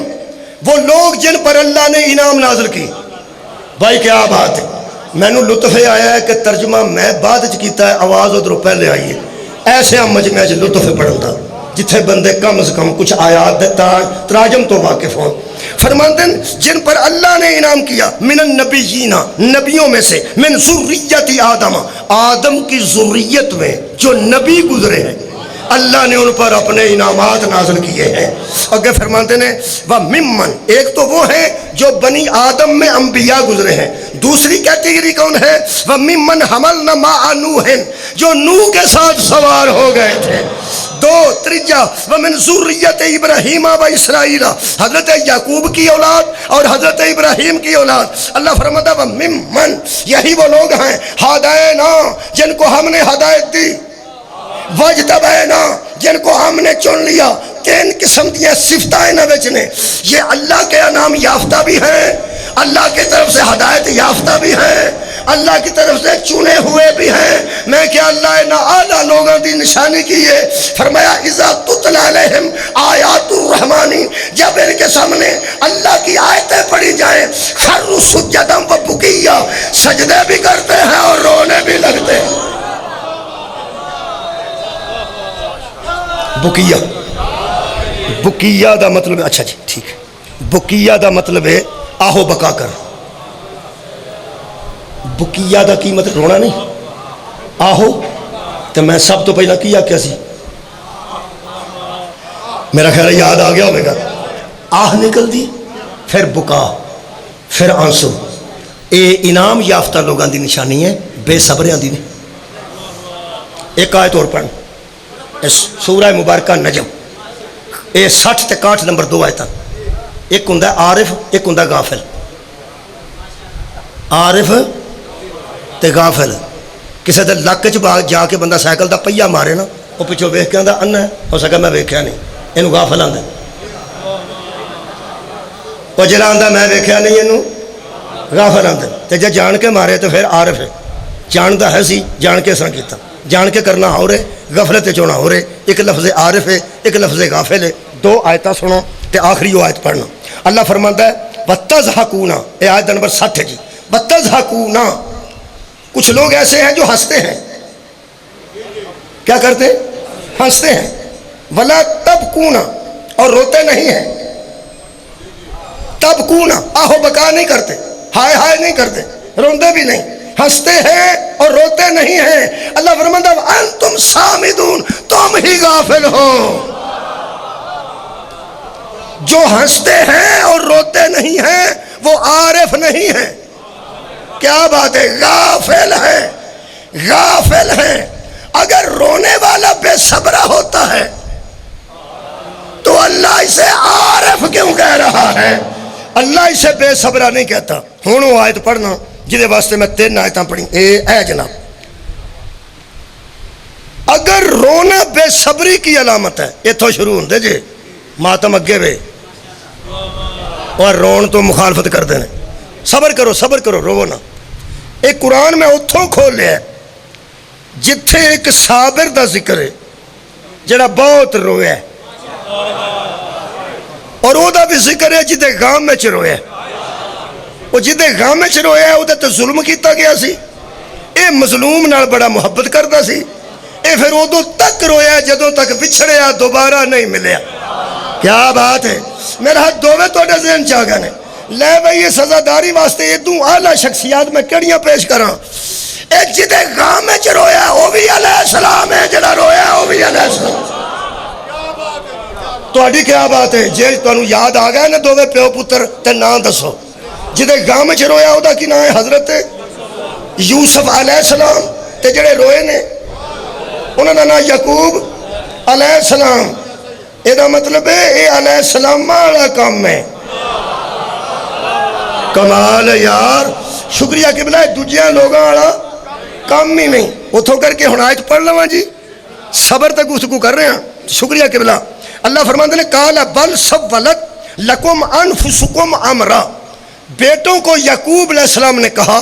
وہ لوگ جن پر اللہ نے انعام نازل کی. بھائی کیا بات ہے, میں نے لطف آیا ہے کہ ترجمہ میں بعد کیتا ہے, آواز ادھر پہلے آئی ہے. ایسے ہم مجمع لطف پڑھن دا جتھے بندے کم از کم کچھ آیات تراجم تو واقف ہوں. فرماتے ہیں جن پر اللہ نے انعام کیا, من النبیین, نبیوں میں سے, من ذریت آدم, آدم کی ذریت میں جو نبی گزرے ہیں اللہ نے ان پر اپنے انعامات نازل کیے ہیں. اگر فرماتے ہیں وَمِمَّن, ایک تو وہ ہیں جو بنی آدم میں انبیاء گزرے ہیں. دوسری کیٹیگری کون ہے؟ وَمِمَّن حَمَلْنَا مَعَ نُوحٍ, جو نوح کے ساتھ سوار ہو گئے تھے. تریجا وَمِن ذُرِّيَّةِ ابراہیم و اسرائیل, حضرت یعقوب کی اولاد اور حضرت ابراہیم کی اولاد. اللہ فرماتا وَمِمَّن, یہی وہ لوگ ہیں ہدینا, جن کو ہم نے ہدایت دی, وجتبینا, جن کو ہم نے چن لیا. 3 قسم کی صفتیں نہ بیچنے. یہ اللہ کے انعام یافتہ بھی ہیں, اللہ کی طرف سے ہدایت یافتہ بھی ہیں, اللہ کی طرف سے چنے ہوئے بھی ہیں. میں کہ اللہ نے اعلیٰ لوگوں کی نشانی کی ہے. فرمایا اذا تتلی علیہم آیات الرحمن, جب ان کے سامنے اللہ کی آیتیں پڑھی جائیں, خروا سجدا و بکیا, سجدے بھی کرتے ہیں اور رونے بھی لگتے ہیں. بکیا, بکیا دا مطلب ہے, اچھا جی ٹھیک ہے, بکیا دا مطلب ہے آہو بکا کر. بکیا دا کی مطلب رونا نہیں, آہو. تو میں سب تو پہلا کیا کیا سی, میرا خیال ہے یاد آ گیا ہوگا. آہ نکل دی, پھر بکا, پھر آنسو. یہ انعام یافتہ لوگوں کی نشانی ہے، بے صبریاں دی نہیں۔ ایک آیت اور پڑھ، اس سورہ مبارکہ نجم، یہ 60 تے 61 نمبر 2 آیتاں۔ ایک ہوں عارف، ایک ہوں غافل۔ عارف تے غافل، کسی دے لک چ جا کے بندہ سائیکل دا پہیا مارے نا، وہ پچھوں ویکھ کے آندا انا ہے، ہو سکا میں ویکھیا نہیں، یہ غافل آندا۔ وہ جڑا آندا میں ویکھیا نہیں، یہ غافل آندا۔ تے جے جان کے مارے تو پھر عارف ہے، جاندا ہے سی، جان کے اس نے کیتا، جان کے کرنا ہو رہے، غفلت چونا ہو رہے۔ ایک لفظ عارف ہے، ایک لفظ غافل ہے۔ 2 آیتاں سنو تے آخری وہ آیت پڑھنا۔ اللہ فرماتا ہے وَتَضْحَكُونَ، یہ آیت نمبر 60 ہے جی۔ وَتَضْحَكُونَ، کچھ لوگ ایسے ہیں جو ہنستے ہیں، کیا کرتے ہیں؟ ہنستے ہیں۔ وَلَا تَبْكُونَ، اور روتے نہیں ہیں۔ تبکون، آہو بکا نہیں کرتے، ہائے ہائے نہیں کرتے، روندے بھی نہیں، ہنستے ہیں اور روتے نہیں ہیں۔ اللہ فرماتا ہے وَأَنْتُمْ سَامِدُونَ، تم ہی غافل ہو۔ جو ہنستے ہیں اور روتے نہیں ہیں وہ عارف نہیں ہیں۔ کیا بات ہے، غافل ہے، غافل ہے۔ اگر رونے والا بے صبرہ ہوتا ہے تو اللہ اسے عارف کیوں کہہ رہا ہے؟ اللہ اسے بے صبرہ نہیں کہتا۔ ہوں وہ آیت پڑھنا جہدے واسطے میں 3 آیتاں پڑھی۔ اے جناب، اگر رونا بے صبری کی علامت ہے، اتھوں شروع ہوندے جے ماتم اگے وے اور رون تو مخالفت کر دینے۔ صبر کرو، صبر کرو، رو نا۔ ایک قرآن میں اتھوں کھول لیا ہے جتھے ایک صابر دا ذکر ہے جڑا بہت رویا ہے، اور او دا بھی ذکر ہے جدے غام میں رویا ہے۔ وہ جدے غام میں رویا ہے وہ تے ظلم کیتا گیا سی، اے مظلوم نال بڑا محبت کرتا سی، اے پھر ادو تک رویا جدوں تک بچھڑیا دوبارہ نہیں ملیا۔ کیا بات ہے، میرا ہاتھ دووے توڑے ذہن چاہ گئے لے بھئی یہ سزاداری واسطے ادوں اعلیٰ شخصیات میں کڑیاں پیش کراں۔ اے جدے غام میں رویا وہ بھی علیہ السلام ہے، جڑا رویا وہ بھی علیہ السلام۔ تہاڈی کیا بات ہے، جے تانوں یاد آ گیا نا دووے پیو پتر تے نام دسو۔ جدے غام میں رویا او دا کی نام ہے؟ حضرت یوسف علیہ السلام۔ تے جڑے روئے نے انہوں دا نام یعقوب علیہ السلام۔ یہ دا مطلب ہے اے علیہ السلام والا کام ہے۔ کمال ہے یار، شکریہ قبلہ، دوجیاں لوگاں والا کام ہی نہیں۔ اتھوں کر کے ہن آیت پڑھ لواں جی، صبر تے گفتگو کر رہے ہیں۔ شکریہ قبلہ۔ اللہ فرماتے ہیں قال بل سولت لکم انفسکم امرا، بیٹوں کو یعقوب علیہ السلام نے کہا،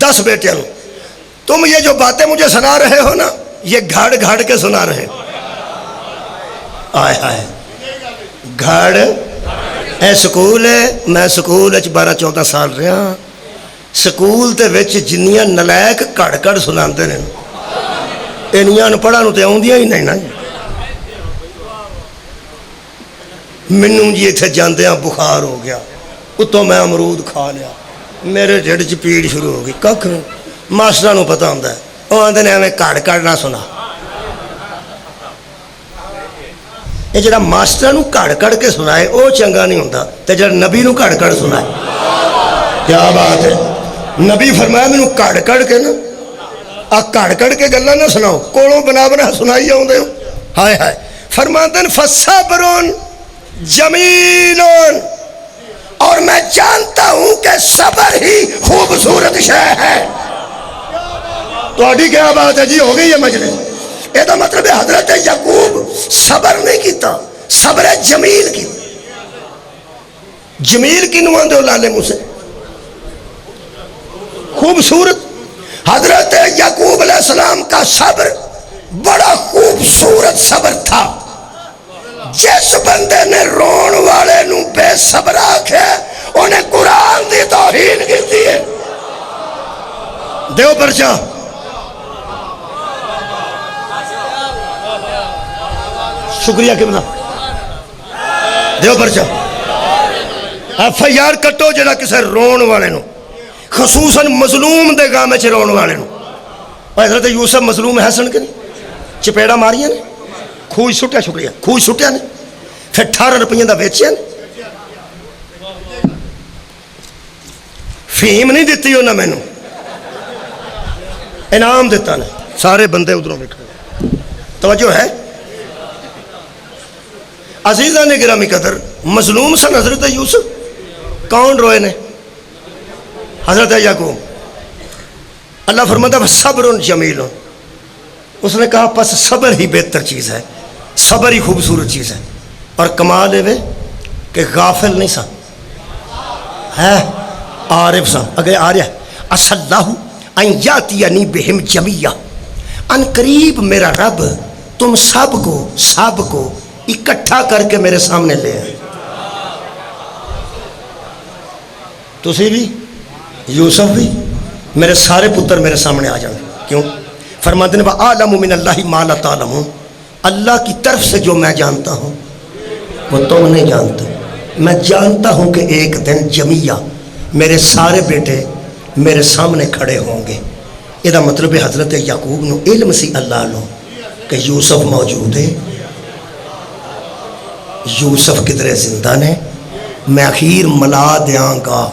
10 بیٹیاں، تم یہ جو باتیں مجھے سنا رہے ہو نا، یہ گھڑ گھڑ کے سنا رہے ہو۔ آئے آئے گھڑ، اے سکول ہے، میں سکول 12-14 سال رہا، سکول تے وچ جنیاں نلائک کڑ کڑ سناندے نے، انیاں پڑھا نو تے آوندیاں ہی نہیں نا۔ منوں جی اتھے جاندیاں بخار ہو گیا، اتوں میں امرود کھا لیا، میرے ڈھڈ چ پیڑ شروع ہو گئی، ککھ ماسٹراں نو پتہ ہوندا ہے، وہ آندے نے ایویں کڑ کڑ نہ سنا۔ یہ جڑا ماسٹر نو کڑ کڑ کے سنائے وہ چنگا نہیں ہوتا، تے جڑا نبی نو کڑ کڑ سنائے۔ کیا بات ہے، نبی فرمایا مینوں کڑ کڑ کے نا آ کڑ کڑ کے گلاں نہ سناؤ، کولوں بنا بنا سنائی آوندے ہو۔ ہائے ہائے، فرماتے ہیں فصبر جمیل، اور میں جانتا ہوں کہ صبر ہی خوبصورت شے ہے۔ تہاڈی کیا بات ہے جی، ہو گئی ہے مجلس۔ یہ دا مطلب ہے حضرت یعقوب صبر نہیں کیتا، صبر جمیل کی۔ جمیل کی نوان دے لالے منہ سے خوبصورت۔ حضرت یعقوب علیہ السلام کا صبر بڑا خوبصورت صبر تھا۔ جس بندے نے رون والے نو بے صبر آکھے انہیں قرآن دی توہین کیتی ہے۔ دیو پرچا، شکریہ قبلہ، دیو پرچا۔ FIR کٹو جڑا کسے رون والے نو، خصوصاً مظلوم دے گاہ میں چھ رون والے نو۔ حضرت یوسف مظلوم ہے سن کے نہیں، چپیڑا ماریاں نے، خوج سٹیا، شکریہ، خوج سٹیا نے، پھر 18 روپیہ دا بیچیا نے، فیم نہیں دیتی انہیں مینوں انعام دیتا نے سارے بندے ادھروں بیٹھے توجہ ہے عزیزہ نے گرامی قدر مظلوم سن حضرت یوسف کون روئے نے حضرت یعقوب اللہ فرماتا ہے صبر جمیل اس نے کہا پس صبر ہی بہتر چیز ہے صبر ہی خوبصورت چیز ہے اور کمال ہے کہ غافل نہیں سا ہے عارف سا اگر آریا اصلہ ان یاتینی بہم جمیع ان قریب میرا رب تم سب کو اکٹھا کر کے میرے سامنے لے آئے تسی بھی یوسف بھی میرے سارے پتر میرے سامنے آ جائیں کیوں فرماتے ہیں وَأَعْلَمُ مِنَ اللَّهِ مَا لَا تَعْلَمُونَ اللہ کی طرف سے جو میں جانتا ہوں وہ تم نہیں جانتے میں جانتا ہوں کہ ایک دن جمیع میرے سارے بیٹے میرے سامنے کھڑے ہوں گے یہ مطلب ہے حضرت یعقوب نو علم سی اللہ نو کہ یوسف موجود ہے یوسف کدھر زندہ نے میں اخیر ملا دیاں گا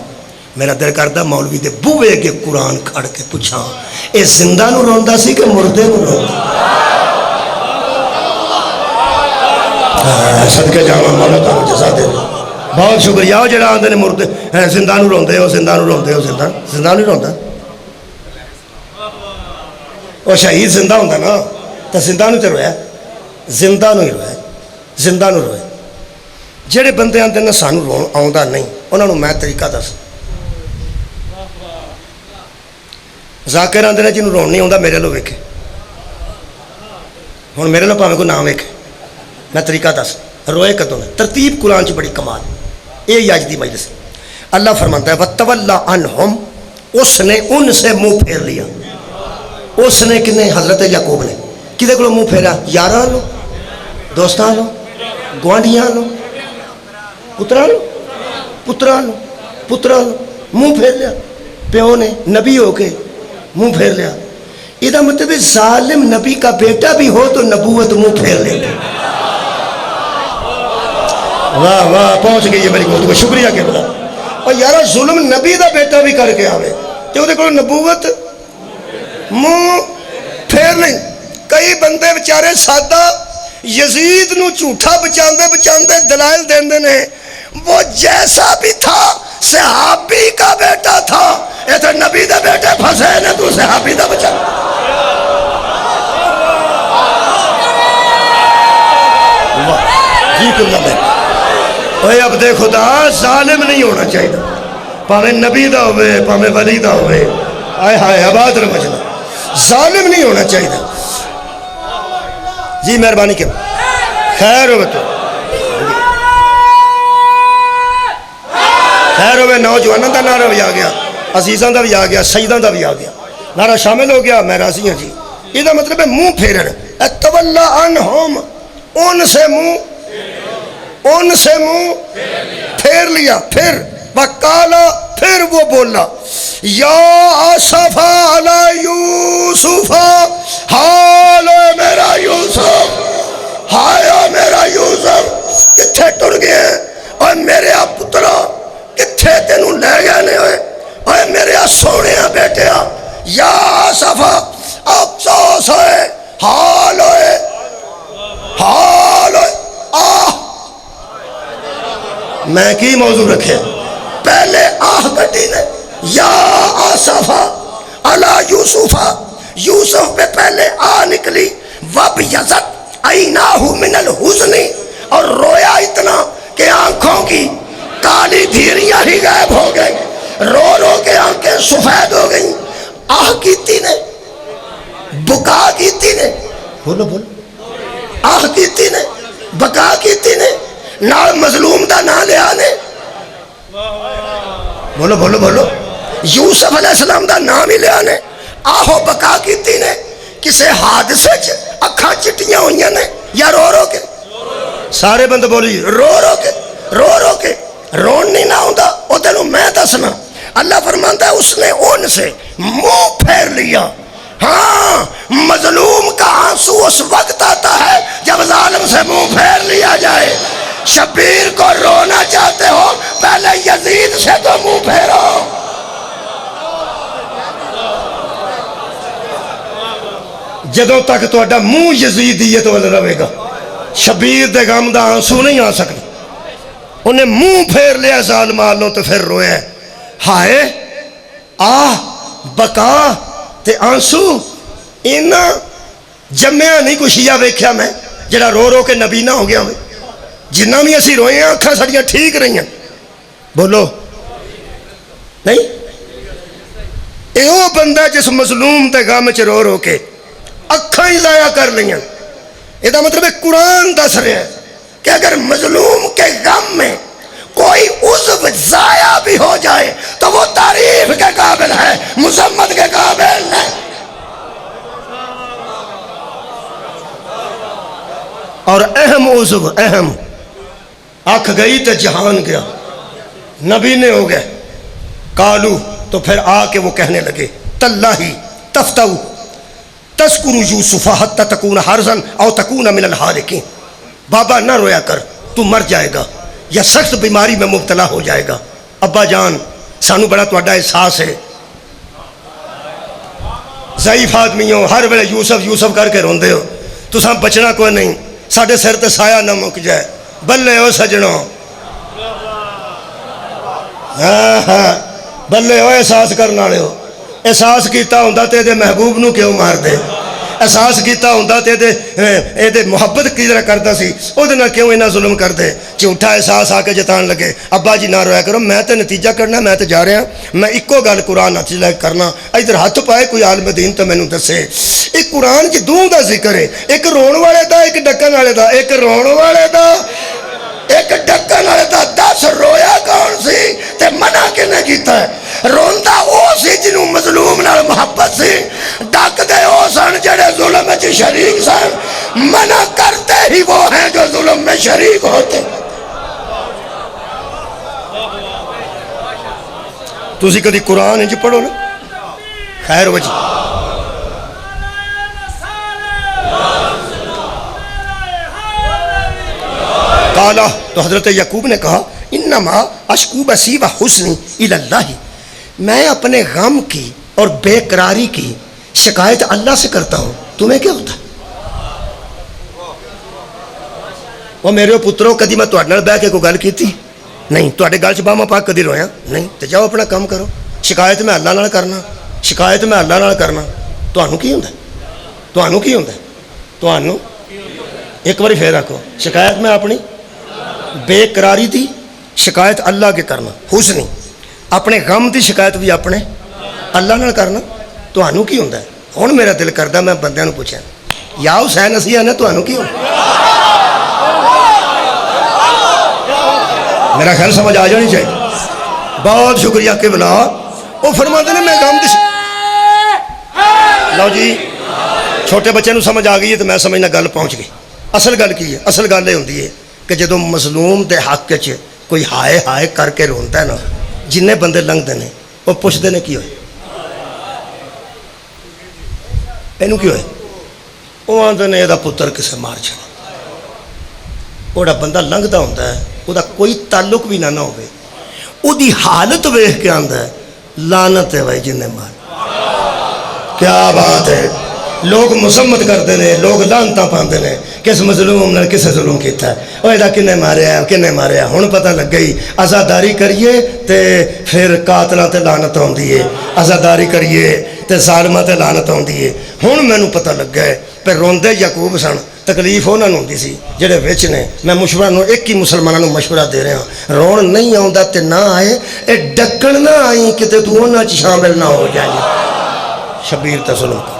میرا دل کرتا مولوی دے بوئے کے قرآن کھڑ کے پوچھا اے زندہ نو روندا سی کہ مردے نو روندا صدقے جاواں مولا تانوں جزا دے بہت شکریہ ہو جڑا آندے نے مردے زندہ نو روندے ہو زندہ نو روندے ہو زندہ نہیں روندا او شہید زندہ ہوندا نا تے زندہ نو تے رویا زندہ نو ہی رویا زندہ نو رویا جڑے بندے آندے نے سانو رون آوندا نہیں انہاں نو میں طریقہ دس ذاکر آندے نے جنوں رون نہیں آوندا میرے لو ویکھے ہن میرے لو پاویں کوئی نام ویکھے میں طریقہ دس روئے کدوں نے ترتیب قرآن چ بڑی کمال یہ اج دی مجلس اللہ فرماتا ہے وَتَوَلَّ عَنْهُمْ اس نے ان سے منہ پھیر لیا اس نے کنے حضرت یعقوب نے کدے کولوں منہ پھیرا یاراں لو دوستاں لو گوانڈیاں لو پتراں لو منہ پھیر لیا پیو نے نبی ہو کے منہ پھیر لیا یہ مطلب ظالم نبی کا بیٹا بھی ہو تو نبوت منہ پھیر لیتے واہ واہ پہنچ گئی ہے میری گفتگو شکریہ کہ بلا اور یارا ظلم نبی دا بیٹا بھی کر کے آوے تو وہ نبوت منہ پھیر نہیں کئی بندے بیچارے سادہ یزید نو جھوٹا بچاندے دلائل دیندے نے وہ جیسا بھی تھا صحابی کا بیٹا تھا یہ تو نبی دا بیٹے پھنسے نے تو صحابی دا بچا جی کل نبی اوہ اب دے خدا ظالم نہیں ہونا چاہیے پاویں نبی دا ہوئے پاویں ولی دا ہوئے آئے ہائے آباد رمجنا ظالم نہیں ہونا چاہیے جی مہربانی کے خیر ہوئے تو خیر ہوئے نوجوانوں دا نعرہ بھی آ گیا عزیزاں دا بھی آ گیا سیداں دا بھی آ گیا نعرہ شامل ہو گیا میں راضی ہوں جی یہ مطلب ہے منہ پھیرن اتولا عنہم ان سے منہ پھیر لیا پھر وقالا پھر وہ بولا یا آصفا علی یوسف حالو میرا یوسف ہایا میرا یوسف کتھے ٹر گئے اور میرے پترا کتھے تینوں لے گئے نے ہوئے اور میرے سونے بیٹے یا آصفا افسوس ہوئے حال ہوئے آہ میں کی موضوع رکھے پہلے آہ کٹی نے یا آصفا علی یوسفا یوسف پہ پہلے آہ نکلی وب یزت عیناہو من الحزن اور رویا اتنا کہ آنکھوں کی کالی دھیریاں ہی غائب ہو گئی رو کے آنکھیں سفید ہو گئیں آہ کیتی نے بکا کیتی نے بولو آہ کیتی نے بکا کیتی نے نال مظلوم دا نہ لیا نے بولو یوسف علیہ السلام دا نام ہی لیا نے آہو بکا کیتی نے کسے حادثے اکھاں چٹیاں ہوئیاں نے یا رو کے سارے بند بولی رو کے رون نہیں نہ ہوتا وہ تینوں میں دسنا اللہ فرماتا ہے اس نے ان سے منہ پھیر لیا ہاں مظلوم کا آنسو اس وقت آتا ہے جب ظالم سے منہ پھیر لیا جائے شبیر کو رونا چاہتے ہو پہلے یزید سے تو منہ پھیرو جدوں تک تہاڈا منہ یزیدیت ول رہے گا شبیر دے غم دا آنسو نہیں آ سکتا. انہیں منہ پھیر لیا ظالم والوں تو پھر رویا ہائے آہ بکا تے آنسو اینا جمعہ نہیں کچھ شیعہ ویکھیا میں جڑا رو رو کے نبینا ہو گیا. جنہ بھی اسی روئے ہیں اکھاں ساڈیاں ٹھیک رہی ہیں بولو نہیں. اے وہ بندہ جس مظلوم تے غم چ رو رو کے اکھاں ہی ضائع کر لیں. یہ مطلب ہے قرآن دس رہا ہے کہ اگر مظلوم کے غم میں کوئی عضو ضائع بھی ہو جائے تو وہ تعریف کے قابل ہے, مذمت کے قابل ہے. اور اہم عضو اہم آنکھ گئی تو جہان گیا, نبی نے ہو گئے کالو. تو پھر آ کے وہ کہنے لگے تاللہ تفتؤ تذکر یوسف حتی تکون حرزا او تکون من الحالکین. بابا نہ رویا کر, تو مر جائے گا یا سخت بیماری میں مبتلا ہو جائے گا. ابا جان سانو بڑا تہاڈا احساس ہے, ضعیف آدمی ہو, ہر ویلے یوسف یوسف کر کے روندے ہو, تساں بچنا کوئی نہیں, ساڈے سر تے سایہ نہ مک جائے. بلے ہو سجنوں, ہاں ہاں بلے ہو, احساس کرنا والے ہو. احساس کیتا ہوندا تے دے محبوب نو کیوں مار دے, احساس کیتا ہوندا تے دے محبت کی طرح کرتا سی او دے نال کیوں انہاں ظلم کر دے. جھوٹا احساس آ کے جتان لگے. ابا جی نہ رویا کرو, میں تے نتیجہ کرنا, میں تے جا رہا, میں اکو گل قرآن ہاتھ لے کرنا. ادھر ہاتھ پائے کوئی عالم دین تو مینوں دسے. ایک قرآن چ دو دا ذکر ہے, ایک رون والے دا ایک ڈکن والے دا. ایک رون والے دا ایک ڈکن والے دا. دس رویا کون سی تے منع کنے کیتا ہے؟ روندا او سی جنوں مظلوم نال محبت سی, ڈک دے او سن جڑے ظلم وچ شریک سن. منع کرتے ہی وہ ہیں جو ظلم میں شریک ہوتے. تسی کدی قرآن انج پڑھو نا, خیر وجہ کالا. تو حضرت یعقوب نے کہا انما اشکو بسی و حسنی الی اللہ, میں اپنے غم کی اور بے قراری کی شکایت اللہ سے کرتا ہوں, تمہیں کیا ہوتا ہے؟ وہ میرے پتروں کدی میں تہاڈے نال بیٹھ کے کوئی گل کیتی نہیں, تہاڈے گل چ باہما پا کدی رویا نہیں. تے جاؤ اپنا کام کرو. شکایت میں اللہ نال کرنا, شکایت میں اللہ نال کرنا. تہانوں کی ہوندا ہے؟ تہانوں کی ہوندا ہے؟ تہانوں ایک باری پھر آکھو, شکایت میں اپنی بے قراری دی شکایت اللہ کے کرنا. حسنی اپنے غم دی شکایت بھی اپنے اللہ نال کرنا. تہانوں کی ہوندا ہے؟ ہن میرا دل کردا میں بندیاں نوں پوچھاں, یا حسین اسی ہیں نا, تہانوں کی ہوندا؟ میرا خیال سمجھ آ جانی چاہیے. بہت شکریہ کہ بلا وہ فرماتے ہیں میں غم دی. لو جی چھوٹے بچے نوں سمجھ آ گئی ہے تو میں سمجھنا گل پہنچ گئی. اصل گل کی ہے؟ اصل گل یہ ہوندی ہے کہ جدو مظلوم دے حق چ کوئی ہائے ہائے کر کے روندا ہے نا, جننے بندے لنگتے ہیں وہ پوچھتے ہیں کی ہوئے, اینو کی ہوئے؟ وہ آندے نے یہ پتر کسے مار چھڑا. وہ بندہ لنگتا ہوتا ہے, وہ کوئی تعلق بھی نہ ہوئے, وہ دی حالت ویکھ کے آندا ہے لعنت ہے بھائی جنہیں مار. کیا بات ہے, لوگ مذمت کرتے ہیں, لوگ لعنتاں پاندے ہیں کس مظلوم نے کسے ظلم کیتا ہے, وہ یہ کنے ماریا کنے ماریا. ہن پتہ لگ گئی آزاداری کریے تے پھر قاتلاں تے لعنت ہوندی ہے, آزاداری کریے تے ظالماں تے لعنت ہوندی ہے. ہن مینوں پتہ لگ گیا پہ روندے یعقوب سن, تکلیف انہاں نوں ہوندی سی جڑے وچ نے. میں مشورہ نوں ایک ہی مسلماناں نوں مشورہ دے رہا, رون نہیں آوندا تے نہ آئے, اے ڈکن نہ آئی کتے تو انہاں چ شامل نہ ہو جائے. شبیر تے ظلم کر,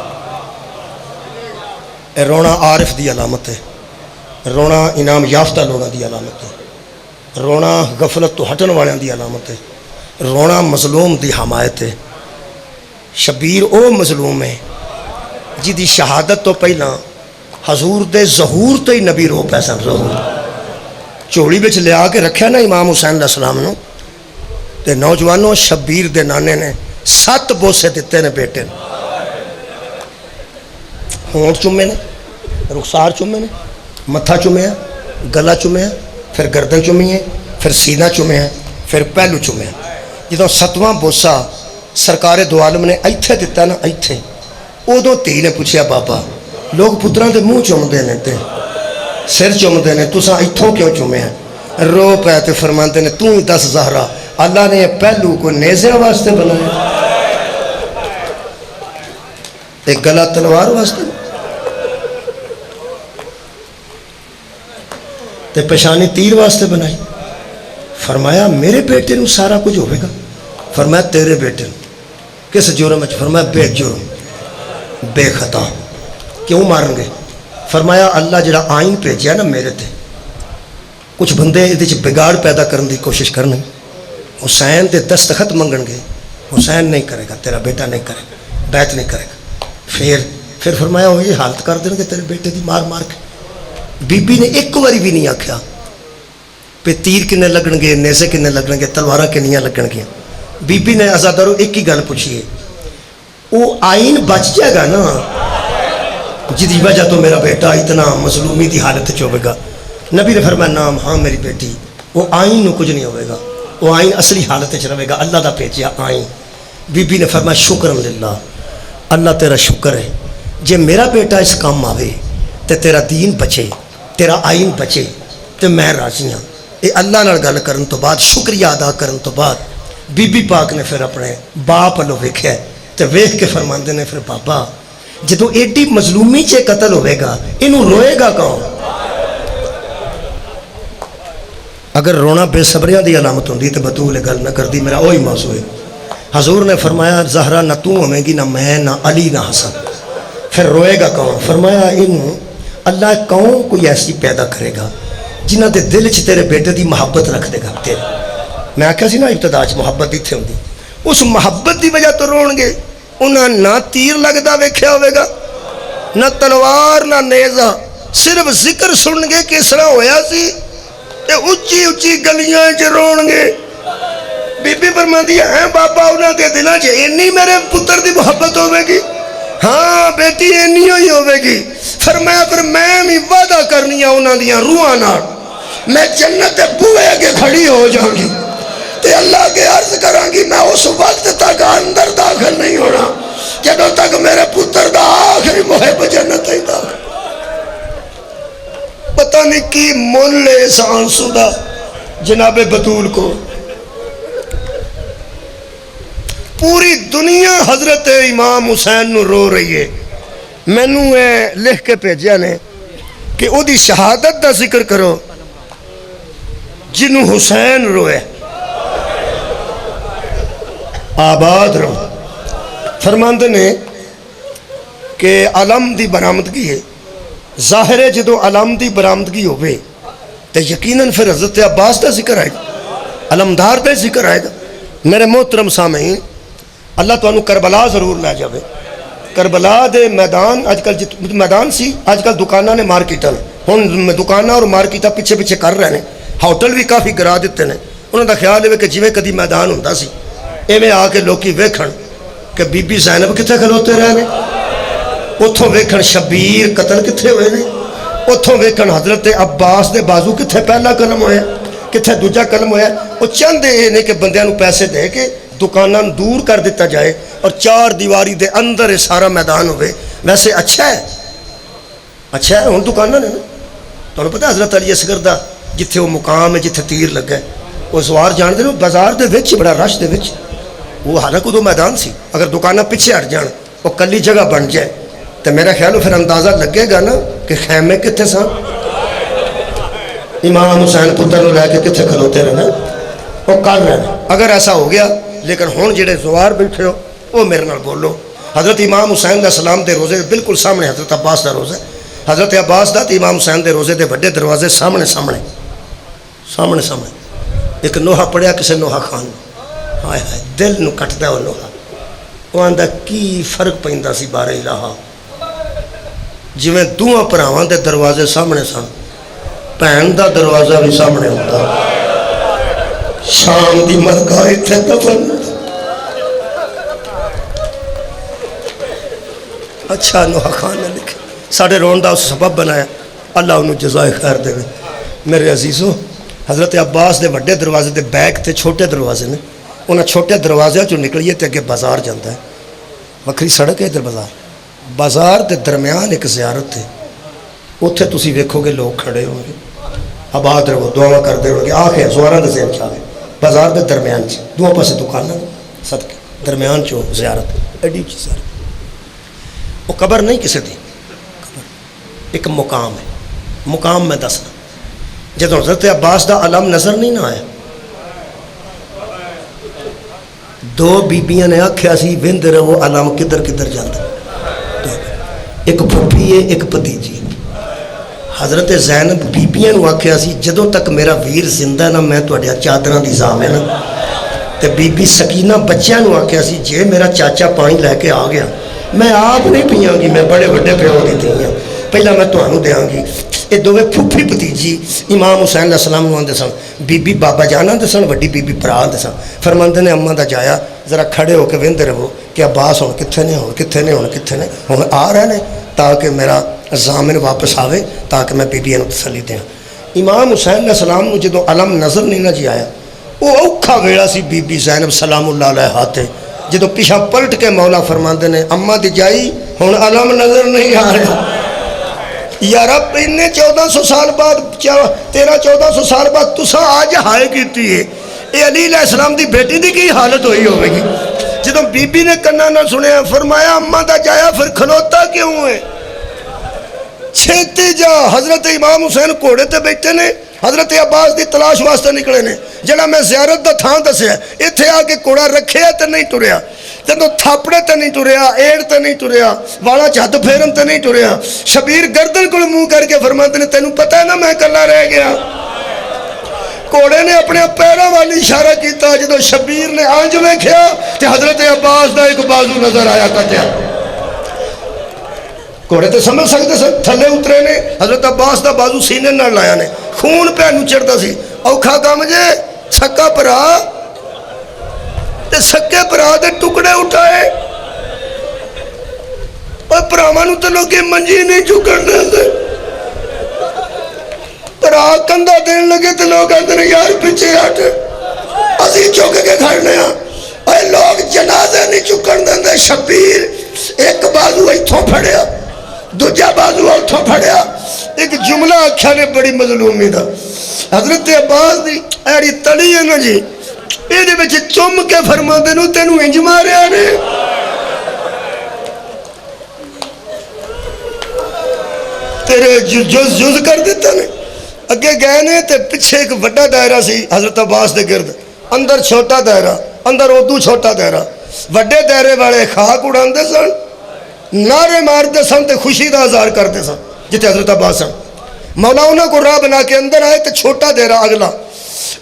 اے رونا عارف دی علامت ہے, رونا انعام یافتہ لوگوں دی علامت ہے, رونا غفلت تو ہٹن والوں دی علامت ہے, رونا مظلوم دی حمایت ہے. شبیر او مظلوم ہے جی دی شہادت تو پہلا حضور دے ظہور تے ہی نبی رو پہ سن. ظہور چوڑی بچ لیا کے رکھیا نا امام حسین علیہ السلام نو, تے نوجوانوں شبیر دے نانے نے 7 بوسے دیتے نے بیٹے نے. ہونٹ چومے نے, رخسار چومے نے, متھا چومے ہیں, گلا چومے ہیں, پھر گردن چومی ہے, پھر سینہ چومے ہیں, پھر پہلو چومے ہیں. جدوں 7واں بوسا سرکار دو عالم نے ایتھے دیتا نا, ایتھے ادو دھی نے پوچھا بابا لوگ پتران دے منہ چومدے نے تے سر چومدے نے، تساں اتھوں کیوں چومے ہیں؟ رو پہ تے فرماندے نے تو ہی دس زہرا اللہ نے پہلو کو نیزے واسطے بنایا، ایک گلا تلوار واسطے تے پیشانی تیر واسطے بنائی. فرمایا میرے بیٹے نو سارا کچھ ہوئے گا. فرمایا تیرے بیٹے نو کس جرم وچ؟ فرمایا بے جرم بے خطا. کیوں مارن گے؟ فرمایا اللہ جڑا آئین بھیجیا نا میرے تے، کچھ بندے یہ بگاڑ پیدا کرنے کی کوشش کرنی، حسین دے دستخط منگن گے، حسین نہیں کرے گا، تیرا بیٹا نہیں کرے گا، بیعت نہیں کرے گا. پھر فرمایا وہ یہ حالت کر دیں گے تیرے بیٹے دی مار مار کے. بی بی نے ایک باری بھی نہیں آکھیا پہ تیر کنے لگن گے، نیزے کنے لگن گے، تلوارہ کنیاں لگن گیا. بی بی نے آزادارو ایک ہی گل پوچھیے، وہ آئین بچ جائے گا نا جدی وجہ تو میرا بیٹا اتنا مظلومی دی حالت چ ہوئے گا؟ نبی نے فرمایا نام ہاں میری بیٹی، وہ آئین نو کچھ نہیں ہوئے گا، وہ آئین اصلی حالت چ رہے گا، اللہ دا بھیجیا آئین. بی بی نے فرمایا شکر للہ، اللہ تیرا شکر ہے جے میرا بیٹا اس کام آوے تے تیرا دین بچے، تیرا آئین بچے تے میں راضی ہاں. یہ اللہ نال گل کرن تو بعد، شکریہ ادا کرن تو بعد بی بی پاک نے پھر اپنے باپ والوں ویکھیا تے ویکھ کے فرماندے نے پھر بابا جدو ایڈی مظلومی چ قتل ہوئے گا انہوں روئے گا کون؟ اگر رونا بے صبریاں دی علامت ہوندی تے بطول گل نہ کردی، میرا وہی موضوع ہے. حضور نے فرمایا زہرا نہ تو ہویں گی، نہ میں، نہ علی، نہ حسن، پھر روئے گا کون؟ فرمایا انہوں اللہ کون کوئی ایسی پیدا کرے گا جنہ دے دل چ تیرے بیٹے دی محبت رکھ دے گا. تیرے میں آکھیا سی نا ابتدا چ محبت اتنے ہوندی، اس محبت دی وجہ تو رون گے. انہاں نہ تیر لگدا ویکھیا ہوئے گا، نہ تلوار، نہ نیزہ، صرف ذکر سن گے کس طرح ہویا سی تے اچھی اچھی گلیاں چ رون گے. بی بی فرماندی ہے بابا انہاں دے دلاں چ اینی میرے پتر دی محبت ہوے گی؟ ہاں بیٹی اینی ہوئی ہوے گی. فرمایا پھر میں بھی وعدہ کرنی ہے انہاں دیاں روحاں نال، میں جنت دے بوئے اگے کھڑی ہو جاؤں گی تے اللہ کے عرض کراں گی میں اس وقت تک اندر داخل نہیں ہونا جدوں تک میرے پتر دا آخری محب جنت ہی داخل. پتہ نہیں کی مول ہے اس آنسو دا جناب بطول کو. پوری دنیا حضرت امام حسین نو رو رہی ہے. میں نو لکھ کے بھیجیا نے کہ او دی شہادت دا ذکر کرو جنوں حسین روئے آباد رہو. فرماندے نے کہ علم دی برآمدگی ہے، ظاہر ہے جدو علم دی برآمدگی ہوئے تو یقیناً پھر حضرت عباس دا ذکر آئے گا، علمدار دا ذکر آئے گا. میرے محترم سامعین، اللہ تو انہوں کربلا ضرور لے جاوے. کربلا دے میدان آج کل میدان سی، آج کل دکانہ نے مارکیٹاں ہن دکانہ اور مارکیٹاں پیچھے پیچھے کر رہے ہیں، ہوٹل بھی کافی گرا دیتے ہیں. انہوں دا خیال ہے کہ جویں کدی میدان ہوندہ سی ایویں آ کے لوکی ویکھن کہ بی بی زینب کتھے کھلوتے رہے نے، اتھوں ویکھن شبیر قتل کتھے ہوئے نے، اتھوں ویکھن حضرت عباس دے بازو کتھے پہلا قلم ہویا کتھے دوجا قلم ہویا. وہ چند یہ نہیں کہ بندیاں نو پیسے دے کے دکاناں دور کر دیتا جائے اور چار دیواری دے اندر سارا میدان ہوئے. ویسے اچھا ہے، اچھا ہے. ہن دکاناں نے نا تمہیں پتہ حضرت علی اصغر دا جتھے وہ مقام ہے جتھے تیر لگا ہے وہ سوار جان دے بازار دے وچ بڑا رش دے وچ، وہ حالانکہ ادو میدان سی. اگر دکاناں پیچھے ہٹ جان وہ کلی جگہ بن جائے تو میرا خیال پھر اندازہ لگے گا نا کہ خیمے کتھے سن، امام حسین پتر لے کے کتھے کھلوتے رہنا وہ کر رہے ہیں. اگر ایسا ہو گیا لیکن ہون جڑے زوار بیٹھے ہو وہ میرے نال بولو. حضرت امام حسین علیہ السلام دے روزے بالکل سامنے حضرت عباس دا روزہ، حضرت عباس دا تے امام حسین دے روزے دے بڑے دروازے سامنے سامنے سامنے سامنے. ایک نوحہ پڑھیا کسے نوحہ خان، ہائے ہائے دل نو کٹدا وہ نوحہ. وہ آندا کی فرق پیندا سی بارے الہا، جویں دوواں بھراواں دے دروازے سامنے سن بھین دا دروازہ بھی سامنے ہوندا. شام دی مرگاہ ایتھے دفن. اچھا نوحہ خان نے لکھے ساڑھے رون دا اس سبب بنایا، اللہ انہوں جزائے خیر دے. میرے عزیزو، حضرت عباس دے وڈے دروازے دے بیک تے چھوٹے دروازے نے، انہاں چھوٹے دروازے جو نکلیے تے اگے بازار جاندہ ہے، وکری سڑک ہے ادھر بازار بازار کے درمیان ایک زیارت ہے، اتنے تسی ویکھو گے لوگ کھڑے ہوں گے، آباد رہو، دعا کرتے ہو گے، آخر زوراں دے ذہن چ آئے بازار کے درمیان دو پاسے دکانیں صدقے درمیان چو زیارت ایڈی کی زیارت، وہ قبر نہیں کسی دی، قبر ایک مقام ہے، مقام میں دسنا جدو حضرت عباس دا علم نظر نہیں نہ آیا، دو بیبیاں نے آکھیا سی وند رہو علم کدھر کدھر جاتا، ایک پھپھی ہے ایک بھتیجی، حضرت زینب بیبیاں نو آکھیا سی جدوں تک میرا ویر زندہ نہ میں تہاڈیاں چادراں دی ضامن ہاں، تے بی بی سکینہ بچیاں نو آکھیا سی جے میرا چاچا پانی لے کے آ گیا میں آپ نہیں پیاں گی، میں بڑے بڑے پیو دی تھی ہاں، پہلا میں تہانوں دیاں گی۔ یہ دوویں پھپھی بھتیجی امام حسین علیہ السلام نو آندے سن، بی بی بابا جانا آندے سن، وڈی بی بی بھرا آندے سن، فرماندے نے اماں دا جایا ذرا کھڑے ہو کے ویندے رہو کہ عباس ہن کتھے نے، ہن کتھے نے، ہن کتھے نے، ہن آ رہے نے تاکہ میرا ضامن واپس آوے تاکہ میں بیبیاں نو تسلی دیاں۔ امام حسین علیہ السلام نو جدوں علم نظر نہیں نہ جی آیا، وہ اوکھا ویلا سی بی بی زینب سلام اللہ علیہا تے جدوں پیچھا پلٹ کے مولا فرماندے نے اماں دی جائی ہن علم نظر نہیں آ رہا، یا رب انہیں 1400 سال بعد 1300-1400 سال بعد تساں آج ہائے کیتی ہے، اے علی علیہ السلام دی بیٹی دی کی حالت ہوئی ہوئے گی؟ جدوں بی بی نے کنا نہ سنیا فرمایا اماں دا جایا پھر کھلوتا کیوں ہے؟ چھیتی جا، حضرت امام حسین گھوڑے تے بیٹھے نے، حضرت عباس دی تلاش واسطے نکلے نے، جڑا میں زیارت دا تھان دسیا ایتھے آ کے گھوڑا رکھیا تے نہیں ٹریا، جدوں تھاپڑے تے نہیں ٹریا، ایڑ تے نہیں ٹریا، والا چھت پھیرن تے نہیں ٹریا، شبیر گردن کو منہ کر کے فرماتے نے تینوں پتہ ہے نا میں کلا رہ گیا؟ گھوڑے نے اپنے پیروں والی اشارہ کیتا، جدوں شبیر نے آنج ویکھیا تے حضرت عباس دا ایک بازو نظر آیا کٹیا، گھوڑے تے سمجھ سکتے سن تھلے اترے نے، حضرت عباس دا بازو سینے نہ لایا نے، خون پہ نچڑتا سی، اوکھا کام جے سکا پرا تے سکے پرا دے ٹکڑے اٹھائے، اور پراوانو تے لوگے منجی نہیں چکن دے، پرا کندہ دین لگے تے لوگ آتے ہیں یار پیچھے ہٹ اسی چوک کے کھڑنے ہیں، اے لوگ جنازے نہیں چکن دے، شبیر ایک بازو ایتھوں پھڑیا دوجہ بازو اتھوں پھڑیا، ایک جملہ آکھیا نے بڑی مظلومی دا، حضرت عباس دی ایڑی تلی ہے نا جی اے دے بچے چم کے فرما دینو تینو انج ماریا نے، تیرے جز کر دیتا نے، اگے گئے نے تے پچھے ایک وڈا دائرہ سی حضرت عباس دے گرد، اندر چھوٹا دائرہ، اندر اردو چھوٹا دائرہ، وڈے دائرے والے خاک اڑان دے سن، نعرے مارتے سن تے خوشی دا اظہار کرتے سن جتے حضرت عباس سن، مولا انہاں کو راہ بنا کے اندر آئے تے چھوٹا دائرہ اگلا،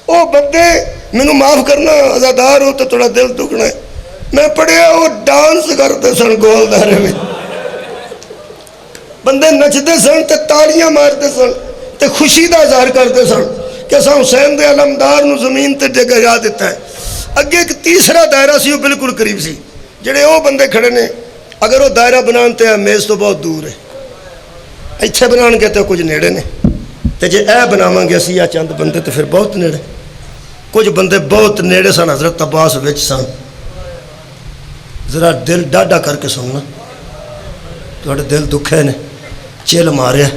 او بندے مینوں معاف کرنا عزادار ہو تو تھوڑا دل دکھنا ہے، میں پڑھیا وہ ڈانس کرتے سن گول دائرے میں، بندے نچتے سن تے تالیاں مارتے سن تے خوشی دا اظہار کرتے سن کہ اساں حسین دے علمدار نو زمین تے جگہ دیتا ہے۔ اگے ایک تیسرا دائرہ سی وہ بالکل قریب سی، جڑے وہ بندے کھڑے نے اگر وہ دائرہ بنانتے ہیں میز تو بہت دور ہے، ایتھے بنان کے تو کچھ نیڑے نے، تے جے اے بناواں گے اسی یا چند بندے تو پھر بہت نیڑے، کچھ بندے بہت نیڑے سن، حضرت عباس وچ سن، ذرا دل ڈاڈا کر کے سننا، تھوڑے دل دکھے نے، چل ماریا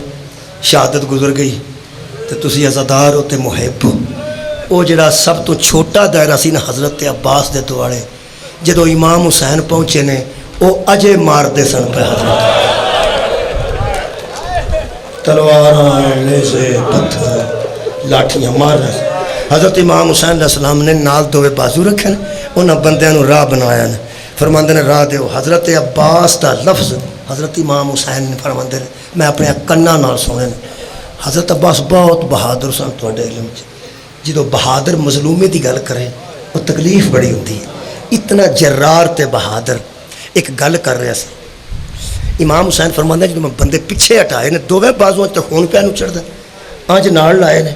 شہادت گزر گئی تے تسی عزادار ہو تے محب ہو، وہ جڑا سب تو چھوٹا دائرہ سی نا حضرت عباس دے دوارے جدو امام حسین پہنچے نے وہ اجے مار دے سن پہ حضرت، تلواراں نیزے پتھر لاٹھیاں مار رہے، حضرت امام حسین علیہ السلام نے نال دوے بازو رکھے نے، انہاں بندیاں نو راہ بنایا نے، فرماندے نے راہ دیو، حضرت عباس دا لفظ حضرت امام حسین نے فرماندے نے میں اپنے کناں نال سنے نے، حضرت عباس بہت بہادر سن تواڈے علم وچ، جدو بہادر مظلومی دی گل کرے وہ تکلیف بڑی ہوتی ہے، اتنا جرار تے بہادر ایک گل کر رہا سی، امام حسین فرماندے جدو میں بندے پیچھے ہٹائے نے دوویں بازوؤں تے خون پیا نچڑ دے، آج نال لائے نے،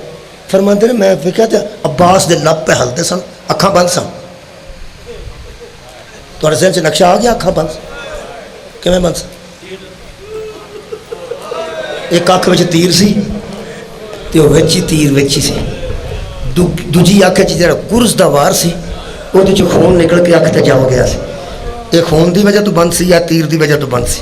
فرماندے نے میں ویکھیا تے عباس دے لب پہ ہلدے سن، اکھاں بند سن، تہاڈے ذہن چ نقشہ آ گیا اکھاں بند کیویں بند سن؟ ایک اکھ وچ تیر سی تے وہ وچ ہی تیر وچ ہی سی، دوجی اکھ وچ جڑا گرز دا وار سی وہ خون نکل کے اکھ تے جا گیا سی، یہ خون دی وجہ تو بند سی یا تیر دی وجہ تو بند سی؟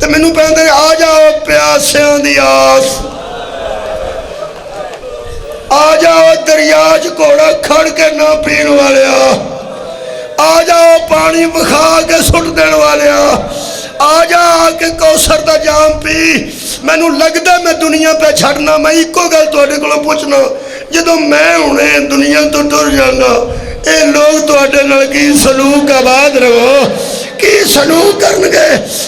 ਤੇ ਮੈਨੂੰ ਕਹਿੰਦੇ ਨੇ ਆ ਜਾਓ ਪਿਆਸਿਆਂ ਦੀ ਆਸ, ਆ ਜਾਓ ਦਰਿਆ 'ਚ ਘੋੜਾ ਖੜ ਕੇ ਨਾ ਪੀਣ ਵਾਲਿਆ, ਆ ਜਾਓ ਪਾਣੀ ਵਿਖਾ ਕੇ ਸੁੱਟ ਦੇਣ ਵਾਲਿਆ, ਆ ਜਾ ਕੇ ਕੌਸਰ ਦਾ ਜਾਮ ਪੀ। ਮੈਨੂੰ ਲੱਗਦਾ ਮੈਂ ਦੁਨੀਆ ਪੇ ਛੱਡਣਾ। ਮੈਂ ਇੱਕੋ ਗੱਲ ਤੁਹਾਡੇ ਕੋਲੋਂ ਪੁੱਛਣਾ, ਜਦੋਂ ਮੈਂ ਹੁਣੇ ਦੁਨੀਆ ਤੋਂ ਟੁਰ ਜਾਣਾ, ਇਹ ਲੋਕ ਤੁਹਾਡੇ ਨਾਲ ਕੀ ਸਲੂਕ ਆਬਾਦ ਰਹੋ, ਕੀ ਸਲੂਕ ਕਰਨਗੇ?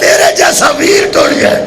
ਤੇਰੇ ਜੈਸਾ ਵੀਰ ਟੁਰ ਜਾਏ